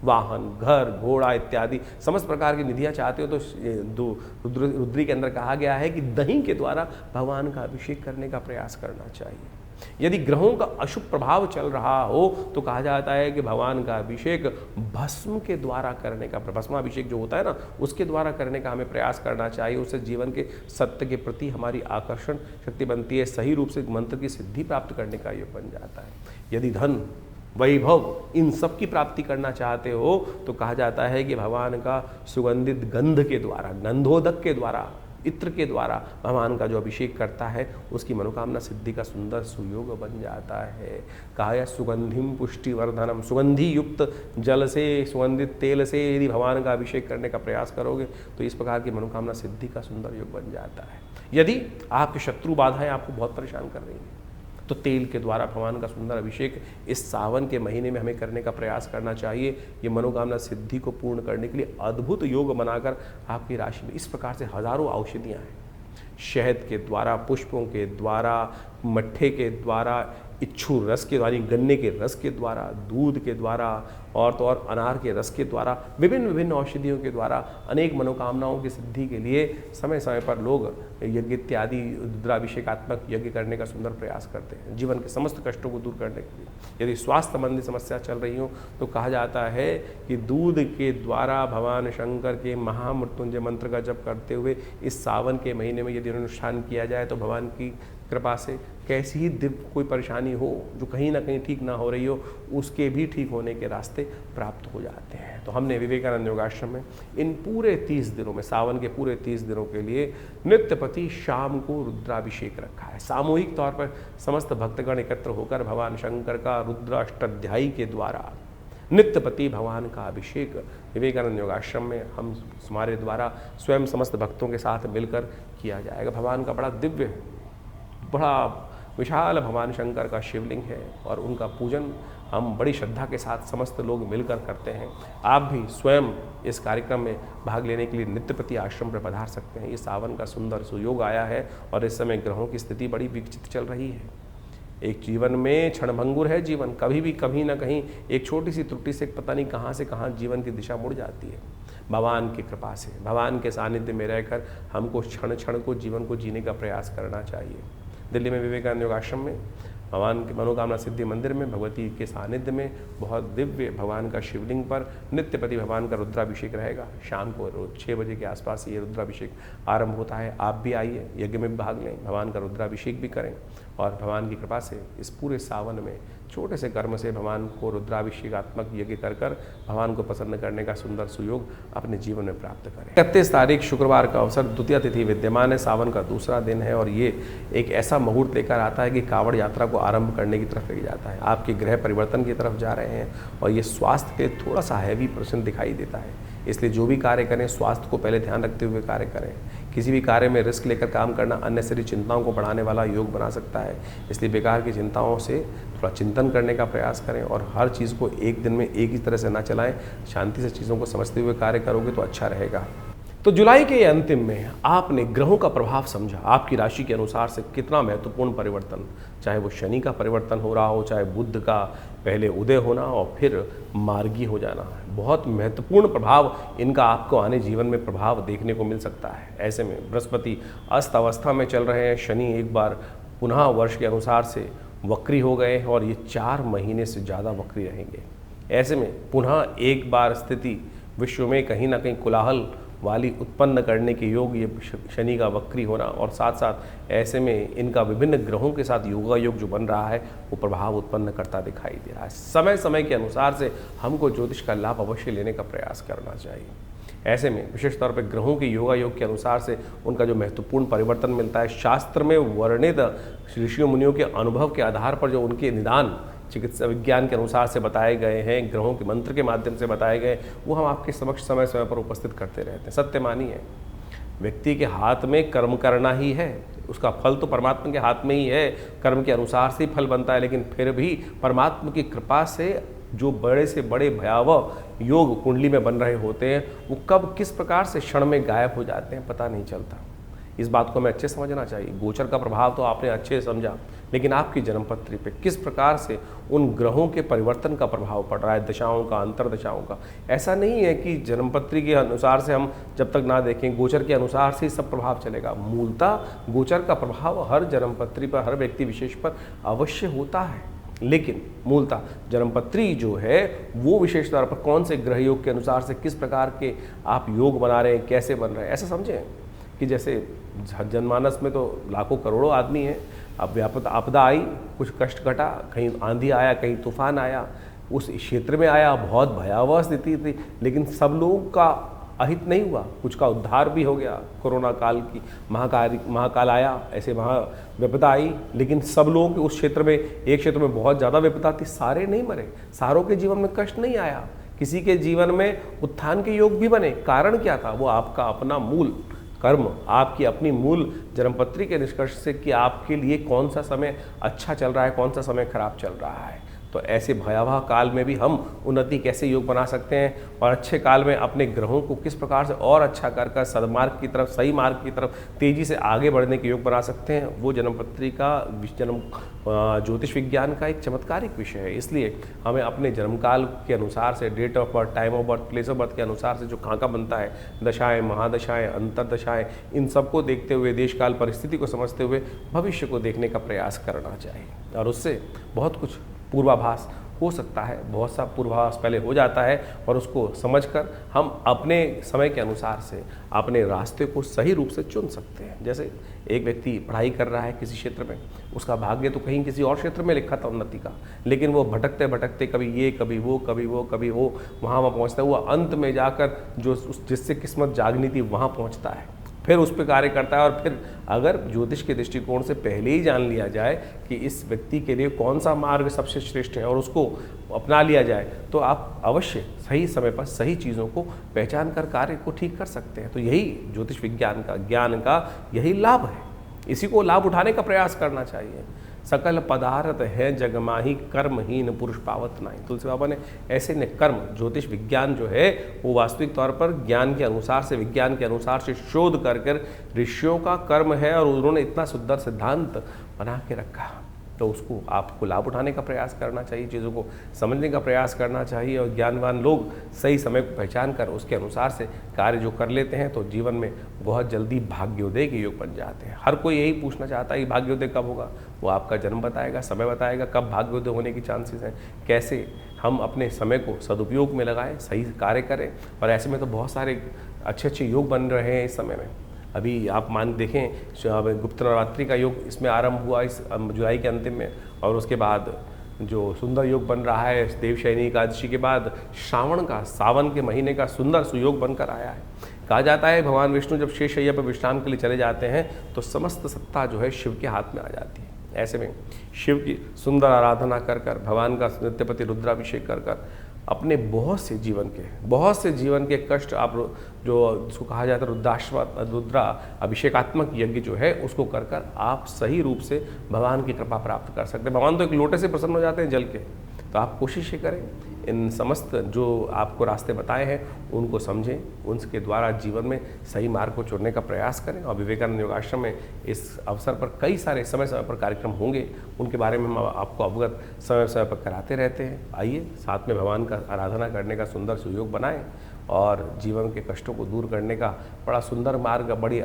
वाहन, घर, घोड़ा इत्यादि समस्त प्रकार की निधियां चाहते हो, तो रुद्री के अंदर कहा गया है कि दही के द्वारा भगवान का अभिषेक करने का प्रयास करना चाहिए। यदि ग्रहों का अशुभ प्रभाव चल रहा हो तो कहा जाता है कि भगवान का अभिषेक भस्म के द्वारा करने का, भस्माभिषेक जो होता है ना, उसके द्वारा करने का हमें प्रयास करना चाहिए। उससे जीवन के सत्य के प्रति हमारी आकर्षण शक्ति बनती है, सही रूप से मंत्र की सिद्धि प्राप्त करने का योग बन जाता है। यदि धन, वैभव, इन सब की प्राप्ति करना चाहते हो तो कहा जाता है कि भगवान का सुगंधित गंध के द्वारा, गंधोदक के द्वारा, इत्र के द्वारा भगवान का जो अभिषेक करता है उसकी मनोकामना सिद्धि का सुंदर सुयोग बन जाता है। कहा है सुगंधिम पुष्टिवर्धनम, सुगंधि युक्त जल से, सुगंधित तेल से यदि भगवान का अभिषेक करने का प्रयास करोगे तो इस प्रकार की मनोकामना सिद्धि का सुंदर योग बन जाता है। यदि आपके शत्रु बाधाएं आपको बहुत परेशान कर रही हैं तो तेल के द्वारा भगवान का सुंदर अभिषेक इस सावन के महीने में हमें करने का प्रयास करना चाहिए। ये मनोकामना सिद्धि को पूर्ण करने के लिए अद्भुत योग बनाकर आपकी राशि में इस प्रकार से हजारों औषधियाँ हैं। शहद के द्वारा, पुष्पों के द्वारा, मट्ठे के द्वारा, इच्छू रस के द्वारा, गन्ने के रस के द्वारा, दूध के द्वारा और तो और अनार के रस के द्वारा, विभिन्न विभिन्न औषधियों के द्वारा अनेक मनोकामनाओं की सिद्धि के लिए समय समय पर लोग यज्ञ इत्यादि रुद्राभिषेकात्मक यज्ञ करने का सुंदर प्रयास करते हैं जीवन के समस्त कष्टों को दूर करने के लिए। यदि स्वास्थ्य संबंधी समस्या चल रही हो तो कहा जाता है कि दूध के द्वारा भगवान शंकर के महामृत्युंजय मंत्र का जप करते हुए इस सावन के महीने में यदि अनुष्ठान किया जाए तो भगवान की कृपा से कैसी ही दिव्य कोई परेशानी हो जो कहीं ना कहीं ठीक ना हो रही हो, उसके भी ठीक होने के रास्ते प्राप्त हो जाते हैं। तो हमने विवेकानंद योगाश्रम में इन पूरे 30 दिनों में, सावन के पूरे 30 दिनों के लिए नित्यपति शाम को रुद्राभिषेक रखा है। सामूहिक तौर पर समस्त भक्तगण एकत्र होकर भगवान शंकर का रुद्र अष्टाध्यायी के द्वारा नित्यपति भगवान का अभिषेक विवेकानंद योगाश्रम में हम हमारे द्वारा स्वयं समस्त भक्तों के साथ मिलकर किया जाएगा। भगवान का बड़ा दिव्य, बड़ा विशाल भगवान शंकर का शिवलिंग है और उनका पूजन हम बड़ी श्रद्धा के साथ समस्त लोग मिलकर करते हैं। आप भी स्वयं इस कार्यक्रम में भाग लेने के लिए नित्यपति आश्रम पर पधार सकते हैं। ये सावन का सुंदर सुयोग आया है और इस समय ग्रहों की स्थिति बड़ी विचित्र चल रही है। एक जीवन में क्षणभंगुर है जीवन, कभी भी कहीं ना कहीं एक छोटी सी त्रुटि से पता नहीं कहाँ से कहाँ जीवन की दिशा मुड़ जाती है। भगवान की कृपा से, भगवान के सानिध्य में रहकर हमको क्षण क्षण को जीवन को जीने का प्रयास करना चाहिए। दिल्ली में विवेकानंद योगाश्रम में भगवान के मनोकामना सिद्धि मंदिर में भगवती के सानिध्य में बहुत दिव्य भगवान का शिवलिंग पर नित्यपति भगवान का रुद्राभिषेक रहेगा। शाम को रोज 6 बजे के आसपास ये रुद्राभिषेक आरंभ होता है। आप भी आइए, यज्ञ में भाग लें, भगवान का रुद्राभिषेक भी करें और भगवान की कृपा से इस पूरे सावन में छोटे से कर्म से भगवान को रुद्राभिषेकात्मक यज्ञ कर भगवान को प्रसन्न करने का सुंदर सुयोग अपने जीवन में प्राप्त करें। 31 तारीख शुक्रवार का अवसर द्वितीय तिथि विद्यमान है, सावन का दूसरा दिन है और ये एक ऐसा मुहूर्त लेकर आता है कि कावड़ यात्रा को आरंभ करने की तरफ ले जाता है। आपके ग्रह परिवर्तन की तरफ जा रहे हैं और ये स्वास्थ्य के थोड़ा सा हैवी पर्सन दिखाई देता है, इसलिए जो भी कार्य करें स्वास्थ्य को पहले ध्यान रखते हुए कार्य करें। किसी भी कार्य में रिस्क लेकर काम करना अननेसेसरी चिंताओं को बढ़ाने वाला योग बना सकता है, इसलिए बेकार की चिंताओं से थोड़ा चिंतन करने का प्रयास करें और हर चीज़ को एक दिन में एक ही तरह से ना चलाएं। शांति से चीज़ों को समझते हुए कार्य करोगे तो अच्छा रहेगा। तो जुलाई के अंतिम में आपने ग्रहों का प्रभाव समझा, आपकी राशि के अनुसार से कितना महत्वपूर्ण परिवर्तन, चाहे वो शनि का परिवर्तन हो रहा हो, चाहे बुध का पहले उदय होना और फिर मार्गी हो जाना, बहुत महत्वपूर्ण प्रभाव इनका आपको आने जीवन में प्रभाव देखने को मिल सकता है। ऐसे में बृहस्पति अस्त अवस्था में चल रहे हैं, शनि एक बार पुनः वर्ष के अनुसार से वक्री हो गए हैं और ये 4 महीने से ज़्यादा वक्री रहेंगे। ऐसे में पुनः एक बार स्थिति विश्व में कहीं ना कहीं कोलाहल वाली उत्पन्न करने के योग ये शनि का वक्री होना और साथ साथ ऐसे में इनका विभिन्न ग्रहों के साथ योगा योग जो बन रहा है वो प्रभाव उत्पन्न करता दिखाई दे रहा है। समय समय के अनुसार से हमको ज्योतिष का लाभ अवश्य लेने का प्रयास करना चाहिए। ऐसे में विशेष तौर पर ग्रहों के योगा योग के अनुसार से उनका जो महत्वपूर्ण परिवर्तन मिलता है, शास्त्र में वर्णित ऋषियों मुनियों के अनुभव के आधार पर जो उनके निदान चिकित्सा विज्ञान के अनुसार से बताए गए हैं, ग्रहों के मंत्र के माध्यम से बताए गए, वो हम आपके समक्ष समय समय पर उपस्थित करते रहते हैं। सत्य मानिए, व्यक्ति के हाथ में कर्म करना ही है, उसका फल तो परमात्मा के हाथ में ही है, कर्म के अनुसार से ही फल बनता है, लेकिन फिर भी परमात्मा की कृपा से जो बड़े से बड़े भयावह योग कुंडली में बन रहे होते हैं वो कब किस प्रकार से क्षण में गायब हो जाते हैं पता नहीं चलता। इस बात को हमें अच्छे समझना चाहिए। गोचर का प्रभाव तो आपने अच्छे से समझा, लेकिन आपकी जन्मपत्री पे किस प्रकार से उन ग्रहों के परिवर्तन का प्रभाव पड़ रहा है, दशाओं का, अंतरदशाओं का। ऐसा नहीं है कि जन्मपत्री के अनुसार से हम जब तक ना देखें गोचर के अनुसार से ही सब प्रभाव चलेगा। मूलतः गोचर का प्रभाव हर जन्मपत्री पर, हर व्यक्ति विशेष पर अवश्य होता है, लेकिन मूलतः जन्मपत्री जो है वो विशेष तौर पर कौन से ग्रह योग के अनुसार से किस प्रकार के आप योग बना रहे हैं, कैसे बन रहे हैं। ऐसा समझें कि जैसे जनमानस में तो लाखों करोड़ों आदमी हैं, अब आपदा आई, कुछ कष्ट घटा, कहीं आंधी आया, कहीं तूफान आया, उस क्षेत्र में आया, बहुत भयावह स्थिति थी, लेकिन सब लोगों का अहित नहीं हुआ, कुछ का उद्धार भी हो गया। कोरोना काल की महाकाल आया, ऐसे विपदा आई, लेकिन सब लोगों के उस क्षेत्र में, एक क्षेत्र में बहुत ज़्यादा विपदा थी, सारे नहीं मरे, सारों के जीवन में कष्ट नहीं आया, किसी के जीवन में उत्थान के योग भी बने। कारण क्या था? वो आपका अपना मूल कर्म, आपकी अपनी मूल जन्मपत्री के निष्कर्ष से कि आपके लिए कौन सा समय अच्छा चल रहा है, कौन सा समय खराब चल रहा है। तो ऐसे भयावह काल में भी हम उन्नति कैसे योग बना सकते हैं और अच्छे काल में अपने ग्रहों को किस प्रकार से और अच्छा कर सदमार्ग की तरफ, सही मार्ग की तरफ तेजी से आगे बढ़ने के योग बना सकते हैं, वो जन्मपत्री का जन्म ज्योतिष विज्ञान का एक चमत्कारिक विषय है। इसलिए हमें अपने जन्मकाल के अनुसार से, date of birth, time of birth, place of birth के अनुसार से जो खाका बनता है, दशाएं, महादशाएं, अंतरदशाएं, इन सबको देखते हुए, देशकाल परिस्थिति को समझते हुए भविष्य को देखने का प्रयास करना चाहिए। और उससे बहुत कुछ पूर्वाभास हो सकता है, बहुत सा पूर्वाभास पहले हो जाता है, और उसको समझकर हम अपने समय के अनुसार से अपने रास्ते को सही रूप से चुन सकते हैं। जैसे एक व्यक्ति पढ़ाई कर रहा है किसी क्षेत्र में, उसका भाग्य तो कहीं किसी और क्षेत्र में लिखा था उन्नति का, लेकिन वो भटकते भटकते कभी ये, कभी वो, कभी वो, कभी वो, वहाँ पहुँचता है। वो अंत में जाकर जो जिससे किस्मत जागनी थी वहाँ पहुँचता है, फिर उस पर कार्य करता है। और फिर अगर ज्योतिष के दृष्टिकोण से पहले ही जान लिया जाए कि इस व्यक्ति के लिए कौन सा मार्ग सबसे श्रेष्ठ है और उसको अपना लिया जाए, तो आप अवश्य सही समय पर सही चीज़ों को पहचान कर कार्य को ठीक कर सकते हैं। तो यही ज्योतिष विज्ञान का, ज्ञान का यही लाभ है, इसी को लाभ उठाने का प्रयास करना चाहिए। सकल पदार्थ है जगमाही, कर्महीन पुरुष पावत नहीं। तुलसी बाबा ने ऐसे ने कर्म, ज्योतिष विज्ञान जो है वो वास्तविक तौर पर ज्ञान के अनुसार से, विज्ञान के अनुसार से शोध कर ऋषियों का कर्म है, और उन्होंने इतना सुंदर सिद्धांत बना के रखा। तो उसको आपको लाभ उठाने का प्रयास करना चाहिए, चीज़ों को समझने का प्रयास करना चाहिए, और ज्ञानवान लोग सही समय को पहचान कर उसके अनुसार से कार्य जो कर लेते हैं तो जीवन में बहुत जल्दी भाग्योदय के योग बन जाते हैं। हर कोई यही पूछना चाहता है कि भाग्योदय कब होगा। वो आपका जन्म बताएगा, समय बताएगा कब भाग्योदय होने की चांसेस हैं, कैसे हम अपने समय को सदुपयोग में लगाएं, सही कार्य करें। और ऐसे में तो बहुत सारे अच्छे अच्छे योग बन रहे हैं इस समय में। अभी आप मान देखें, गुप्त नवरात्रि का योग इसमें आरंभ हुआ इस जुलाई के अंतिम में, और उसके बाद जो सुंदर योग बन रहा है देवशयनी एकादशी के बाद, श्रावण का, सावन के महीने का सुंदर सुयोग बनकर आया है। कहा जाता है भगवान विष्णु जब शेषशय्या पर विश्राम के लिए चले जाते हैं तो समस्त सत्ता जो है शिव के हाथ में आ जाती है। ऐसे में शिव की सुंदर आराधना कर भगवान का नित्यपति रुद्राभिषेक कर अपने बहुत से जीवन के कष्ट आप जो जिसको कहा जाता है रुद्रा अभिषेकात्मक यज्ञ जो है उसको कर आप सही रूप से भगवान की कृपा प्राप्त कर सकते हैं। भगवान तो एक लोटे से प्रसन्न हो जाते हैं जल के। तो आप कोशिश ये करें, इन समस्त जो आपको रास्ते बताए हैं उनको समझें, उनके द्वारा जीवन में सही मार्ग को चुनने का प्रयास करें। और विवेकानंद योगाश्रम में इस अवसर पर कई सारे समय समय पर कार्यक्रम होंगे, उनके बारे में हम आपको अवगत समय समय पर कराते रहते हैं। आइए साथ में भगवान का आराधना करने का सुंदर सुयोग बनाएं और जीवन के कष्टों को दूर करने का बड़ा सुंदर मार्ग, बड़ी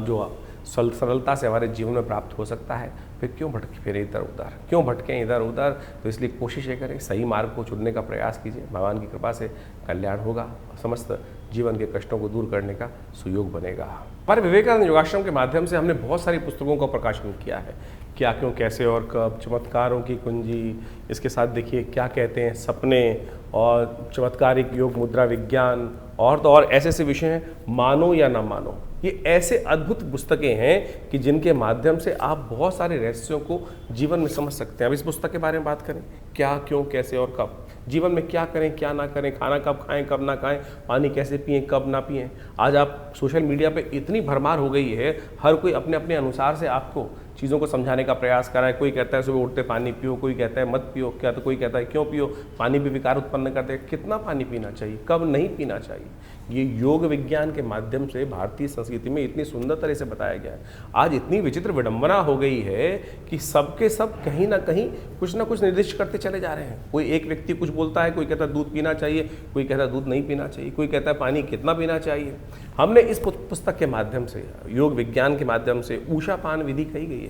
जो सरलता से हमारे जीवन में प्राप्त हो सकता है। फिर क्यों भटके इधर उधर। तो इसलिए कोशिश ये करें, सही मार्ग को चुनने का प्रयास कीजिए। भगवान की कृपा से कल्याण होगा, समस्त जीवन के कष्टों को दूर करने का सुयोग बनेगा। पर विवेकानंद योगाश्रम के माध्यम से हमने बहुत सारी पुस्तकों का प्रकाशन किया है, क्या, क्यों, कैसे और कब, चमत्कारों की कुंजी, इसके साथ देखिए क्या कहते हैं सपने, और चमत्कारिक योग मुद्रा विज्ञान, और तो और ऐसे ऐसे विषय हैं, मानो या ना मानो। ये ऐसे अद्भुत पुस्तकें हैं कि जिनके माध्यम से आप बहुत सारे रहस्यों को जीवन में समझ सकते हैं। अब इस पुस्तक के बारे में बात करें, क्या, क्यों, कैसे और कब, जीवन में क्या करें, क्या ना करें, खाना कब खाएं, कब ना खाएं, पानी कैसे पिएं, कब ना पिएं। आज आप सोशल मीडिया पे इतनी भरमार हो गई है, हर कोई अपने अपने अनुसार से आपको चीज़ों को समझाने का प्रयास कर रहा है। कोई कहता है सुबह उठते पानी पियो, कोई कहता है मत पियो, क्या तो कोई कहता है क्यों पियो, पानी भी विकार उत्पन्न करते हैं। कितना पानी पीना चाहिए, कब नहीं पीना चाहिए, ये योग विज्ञान के माध्यम से भारतीय संस्कृति में इतनी सुंदर तरह से बताया गया है। आज इतनी विचित्र विडंबना हो गई है कि सबके सब कहीं ना कहीं कुछ ना कुछ निर्दिष्ट करते चले जा रहे हैं। कोई एक व्यक्ति कुछ बोलता है, कोई कहता है दूध पीना चाहिए, कोई कहता है दूध नहीं पीना चाहिए, कोई कहता है पानी कितना पीना चाहिए। हमने इस पुस्तक के माध्यम से, योग विज्ञान के माध्यम से ऊषा पान विधि कही गई है।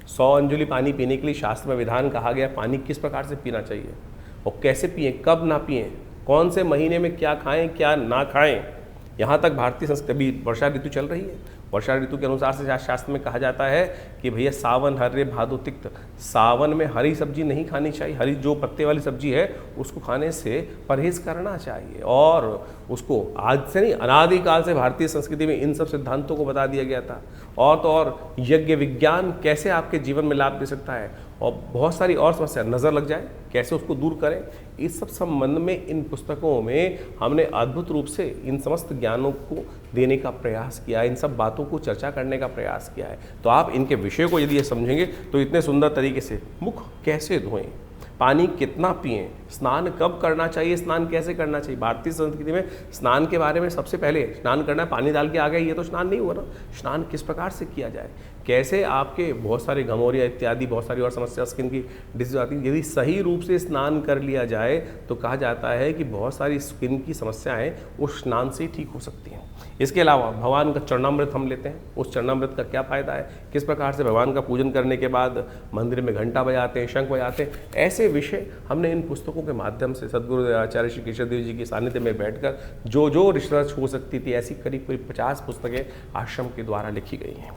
100 अंजुलि पानी पीने के लिए शास्त्र में विधान कहा गया, पानी किस प्रकार से पीना चाहिए और कैसे पिएं, कब ना पिएं, कौन से महीने में क्या खाएं, क्या ना खाएं। यहाँ तक भारतीय संस्कृति, अभी वर्षा ऋतु चल रही है, वर्षा ऋतु के अनुसार से शास्त्र में कहा जाता है कि भैया सावन हर्रे भादो तिक्त, सावन में हरी सब्जी नहीं खानी चाहिए, हरी जो पत्ते वाली सब्जी है उसको खाने से परहेज करना चाहिए। और उसको आज से नहीं, अनादिकाल से भारतीय संस्कृति में इन सब सिद्धांतों को बता दिया गया था। और तो और यज्ञ विज्ञान कैसे आपके जीवन में लाभ दे सकता है और बहुत सारी और समस्या, नज़र लग जाए कैसे उसको दूर करें, इस सब संबंध में इन पुस्तकों में हमने अद्भुत रूप से इन समस्त ज्ञानों को देने का प्रयास किया है, इन सब बातों को चर्चा करने का प्रयास किया है। तो आप इनके विषय को यदि ये समझेंगे तो इतने सुंदर तरीके से मुख कैसे धोएं, पानी कितना पिएं, स्नान कब करना चाहिए, स्नान कैसे करना चाहिए। भारतीय संस्कृति में स्नान के बारे में सबसे पहले स्नान करना है, पानी डाल के आ गए, ये तो स्नान नहीं हुआ ना। स्नान किस प्रकार से किया जाए, कैसे आपके बहुत सारे घमौरिया इत्यादि बहुत सारी और समस्या, स्किन की डिजीज आती है। यदि सही रूप से स्नान कर लिया जाए तो कहा जाता है कि बहुत सारी स्किन की समस्याएं उस स्नान से ही ठीक हो सकती हैं। इसके अलावा भगवान का चरणामृत हम लेते हैं, उस चरणामृत का क्या फ़ायदा है, किस प्रकार से भगवान का पूजन करने के बाद मंदिर में घंटा बजाते हैं, शंख बजाते हैं, ऐसे विषय हमने इन पुस्तकों के माध्यम से सद्गुरु आचार्य श्री केशव देव जी के सानिध्य में बैठकर जो रिसर्च हो सकती थी, ऐसी करीब करीब 50 पुस्तकें आश्रम के द्वारा लिखी गई हैं।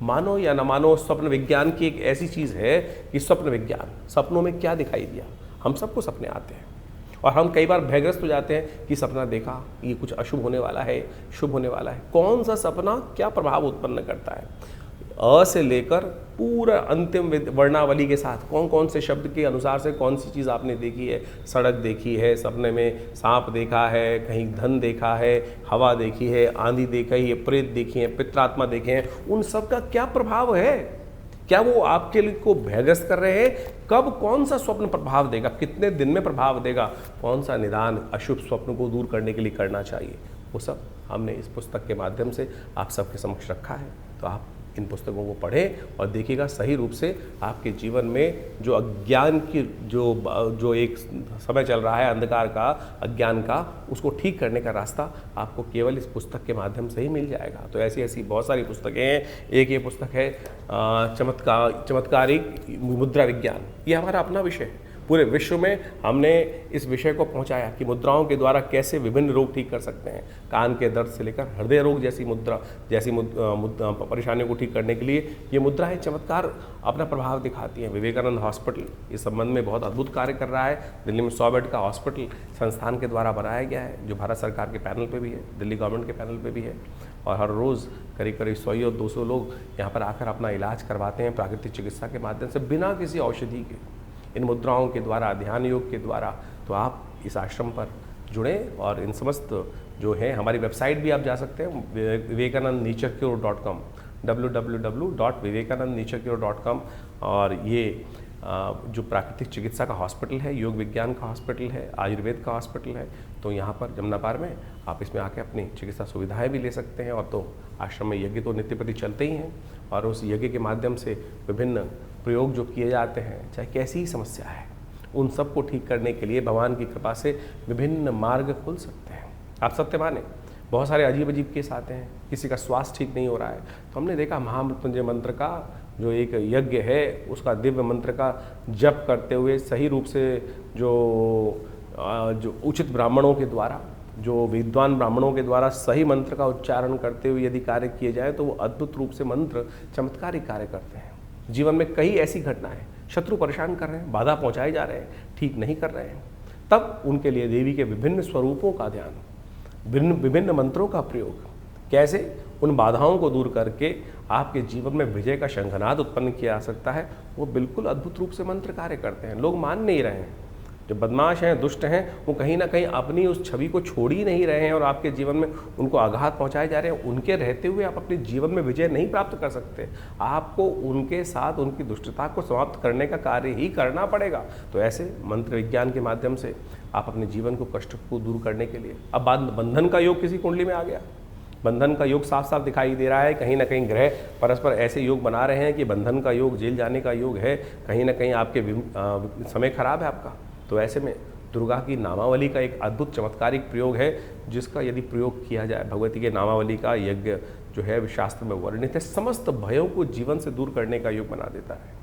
मानो या न मानो, स्वप्न विज्ञान की एक ऐसी चीज़ है कि स्वप्न विज्ञान, सपनों में क्या दिखाई दिया, हम सबको सपने आते हैं और हम कई बार भयग्रस्त हो जाते हैं कि सपना देखा, ये कुछ अशुभ होने वाला है, शुभ होने वाला है। कौन सा सपना क्या प्रभाव उत्पन्न करता है, अ से लेकर पूरा अंतिम वर्णावली के साथ कौन कौन से शब्द के अनुसार से कौन सी चीज़ आपने देखी है। सड़क देखी है, सपने में सांप देखा है, कहीं धन देखा है, हवा देखी है, आंधी देखी है, प्रेत देखी है, पित्रात्मा देखे हैं, उन सब का क्या प्रभाव है, क्या वो आपके लिए को भयग्रस्त कर रहे हैं, कब कौन सा स्वप्न प्रभाव देगा, कितने दिन में प्रभाव देगा, कौन सा निदान अशुभ स्वप्न को दूर करने के लिए करना चाहिए, वो सब हमने इस पुस्तक के माध्यम से आप सबके समक्ष रखा है। तो आप इन पुस्तकों को पढ़ें और देखिएगा सही रूप से आपके जीवन में जो अज्ञान की जो एक समय चल रहा है, अंधकार का, अज्ञान का, उसको ठीक करने का रास्ता आपको केवल इस पुस्तक के माध्यम से ही मिल जाएगा। तो ऐसी ऐसी बहुत सारी पुस्तकें हैं। एक ये पुस्तक है चमत्कारिक मुद्रा विज्ञान, ये हमारा अपना विषय है। पूरे विश्व में हमने इस विषय को पहुंचाया कि मुद्राओं के द्वारा कैसे विभिन्न रोग ठीक कर सकते हैं। कान के दर्द से लेकर हृदय रोग जैसी परेशानियों को ठीक करने के लिए ये मुद्राएं चमत्कार अपना प्रभाव दिखाती हैं। विवेकानंद हॉस्पिटल इस संबंध में बहुत अद्भुत कार्य कर रहा है। दिल्ली में 100 बेड का हॉस्पिटल संस्थान के द्वारा बनाया गया है, जो भारत सरकार के पैनल पर भी है, दिल्ली गवर्नमेंट के पैनल पर भी है। और हर रोज़ करीब करीब 100 और 200 लोग यहाँ पर आकर अपना इलाज करवाते हैं प्राकृतिक चिकित्सा के माध्यम से, बिना किसी औषधि के, इन मुद्राओं के द्वारा, ध्यान योग के द्वारा। तो आप इस आश्रम पर जुड़ें और इन समस्त जो है, हमारी वेबसाइट भी आप जा सकते हैं vivekanandnaturecure.com, www.vivekanandnaturecure.com। और ये जो प्राकृतिक चिकित्सा का हॉस्पिटल है, योग विज्ञान का हॉस्पिटल है, आयुर्वेद का हॉस्पिटल है, तो यहाँ पर जमुना पार में आप इसमें आके अपनी चिकित्सा सुविधाएं भी ले सकते हैं। और तो आश्रम में यज्ञ तो नित्य प्रति चलते ही हैं, और उस यज्ञ के माध्यम से विभिन्न प्रयोग जो किए जाते हैं, चाहे कैसी ही समस्या है, उन सब को ठीक करने के लिए भगवान की कृपा से विभिन्न मार्ग खुल सकते हैं। आप सत्य माने, बहुत सारे अजीब अजीब केस आते हैं, किसी का स्वास्थ्य ठीक नहीं हो रहा है, तो हमने देखा महामृत्युंजय मंत्र का जो एक यज्ञ है, उसका दिव्य मंत्र का जप करते हुए सही रूप से जो उचित ब्राह्मणों के द्वारा, जो विद्वान ब्राह्मणों के द्वारा सही मंत्र का उच्चारण करते हुए यदि कार्य किए जाए तो वो अद्भुत रूप से मंत्र चमत्कारी कार्य करते हैं। जीवन में कई ऐसी घटनाएं, शत्रु परेशान कर रहे हैं, बाधा पहुंचाए जा रहे हैं, ठीक नहीं कर रहे हैं, तब उनके लिए देवी के विभिन्न स्वरूपों का ध्यान, विभिन्न मंत्रों का प्रयोग, कैसे उन बाधाओं को दूर करके आपके जीवन में विजय का शंखनाद उत्पन्न किया जा सकता है, वो बिल्कुल अद्भुत रूप से मंत्र कार्य करते हैं। लोग मान नहीं रहे हैं, जो बदमाश हैं, दुष्ट हैं, वो कहीं ना कहीं अपनी उस छवि को छोड़ ही नहीं रहे हैं और आपके जीवन में उनको आघात पहुंचाए जा रहे हैं। उनके रहते हुए आप अपने जीवन में विजय नहीं प्राप्त कर सकते। आपको उनके साथ उनकी दुष्टता को समाप्त करने का कार्य ही करना पड़ेगा। तो ऐसे मंत्र विज्ञान के माध्यम से आप अपने जीवन को कष्ट को दूर करने के लिए, अब बाद बंधन का योग किसी कुंडली में आ गया, बंधन का योग साफ साफ दिखाई दे रहा है। कहीं ना कहीं ग्रह परस्पर ऐसे योग बना रहे हैं कि बंधन का योग, जेल जाने का योग है, कहीं ना कहीं आपके समय खराब है आपका। तो ऐसे में दुर्गा की नामावली का एक अद्भुत चमत्कारिक प्रयोग है, जिसका यदि प्रयोग किया जाए, भगवती के नामावली का यज्ञ जो है शास्त्र में वर्णित है, समस्त भयों को जीवन से दूर करने का योग बना देता है।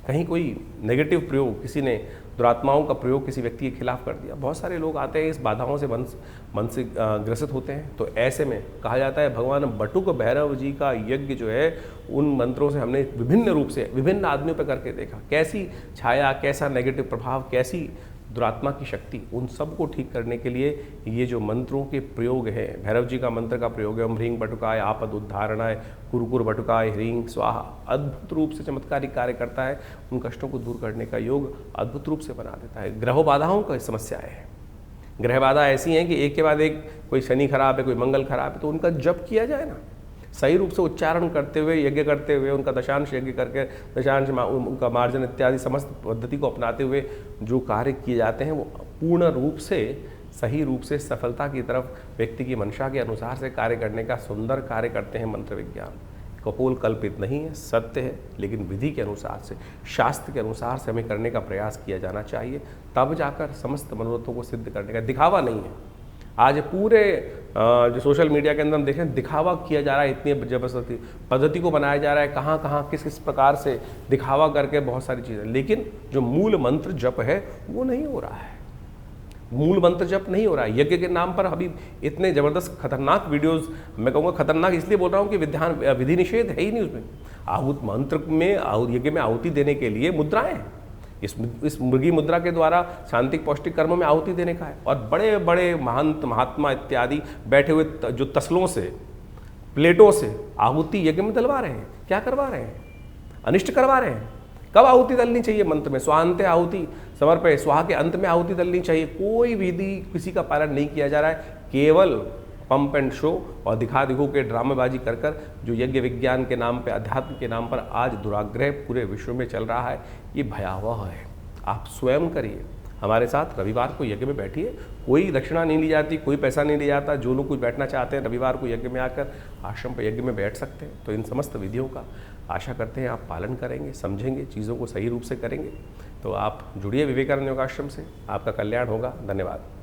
कहीं कोई नेगेटिव प्रयोग, किसी ने दुरात्माओं का प्रयोग किसी व्यक्ति के खिलाफ कर दिया, बहुत सारे लोग आते हैं इस बाधाओं से मन से ग्रसित होते हैं। तो ऐसे में कहा जाता है भगवान बटुक भैरव जी का यज्ञ जो है, उन मंत्रों से हमने विभिन्न रूप से विभिन्न आदमियों पर करके देखा, कैसी छाया, कैसा नेगेटिव प्रभाव, कैसी दुरात्मा की शक्ति, उन सब को ठीक करने के लिए ये जो मंत्रों के प्रयोग है, भैरव जी का मंत्र का प्रयोग है, ओम ह्रीं बटुकाय आपद उद्धारणाय कुरकुर बटुकाय ह्रीं स्वाहा, अद्भुत रूप से चमत्कारिक कार्य करता है। उन कष्टों को दूर करने का योग अद्भुत रूप से बना देता है। ग्रह बाधाओं का समस्याएं हैं, ग्रह बाधा ऐसी हैं कि एक के बाद एक, कोई शनि खराब है, कोई मंगल खराब है, तो उनका जप किया जाए ना, सही रूप से उच्चारण करते हुए, यज्ञ करते हुए, उनका दशांश यज्ञ करके, दशांश उनका मार्जन इत्यादि समस्त पद्धति को अपनाते हुए जो कार्य किए जाते हैं, वो पूर्ण रूप से, सही रूप से सफलता की तरफ व्यक्ति की मंशा के अनुसार से कार्य करने का सुंदर कार्य करते हैं मंत्र विज्ञान। कपोल कल्पित नहीं है, सत्य है, लेकिन विधि के अनुसार से, शास्त्र के अनुसार से हमें करने का प्रयास किया जाना चाहिए, तब जाकर समस्त मनोरथों को सिद्ध करने का, दिखावा नहीं है। आज पूरे जो सोशल मीडिया के अंदर हम देखें, दिखावा किया जा रहा है, इतनी जबरदस्ती पद्धति को बनाया जा रहा है, कहाँ कहाँ किस किस प्रकार से दिखावा करके बहुत सारी चीज़ें, लेकिन जो मूल मंत्र जप है वो नहीं हो रहा है। मूल मंत्र जप नहीं हो रहा है। यज्ञ के नाम पर अभी इतने ज़बरदस्त खतरनाक वीडियोस, मैं कहूँगा खतरनाक इसलिए बोल रहा हूँ कि विधि निषेध है ही नहीं उसमें। आहुत मंत्र में, यज्ञ में आहुति देने के लिए मुद्राएं हैं, इस मुर्गी मुद्रा के द्वारा शांतिक पौष्टिक कर्मों में आहुति देने का है। और बड़े बड़े महंत महात्मा इत्यादि बैठे हुए जो तसलों से, प्लेटों से आहुति यज्ञ में डलवा रहे हैं। क्या करवा रहे हैं? अनिष्ट करवा रहे हैं। कब आहुति डलनी चाहिए? मंत्र में स्वांते आहुति समर्पय, स्वाहा के अंत में आहुति डलनी चाहिए। कोई विधि किसी का पालन नहीं किया जा रहा है, केवल पंप एंड शो और दिखा दिखो के ड्रामेबाजी कर कर जो यज्ञ विज्ञान के नाम पे, अध्यात्म के नाम पर आज दुराग्रह पूरे विश्व में चल रहा है, ये भयावह है। आप स्वयं करिए, हमारे साथ रविवार को यज्ञ में बैठिए, कोई दक्षिणा नहीं ली जाती, कोई पैसा नहीं लिया जाता। जो लोग कुछ बैठना चाहते हैं रविवार को यज्ञ में आकर आश्रम पर यज्ञ में बैठ सकते हैं। तो इन समस्त विधियों का आशा करते हैं आप पालन करेंगे, समझेंगे, चीज़ों को सही रूप से करेंगे। तो आप जुड़िए विवेकानंद योगाश्रम से, आपका कल्याण होगा। धन्यवाद।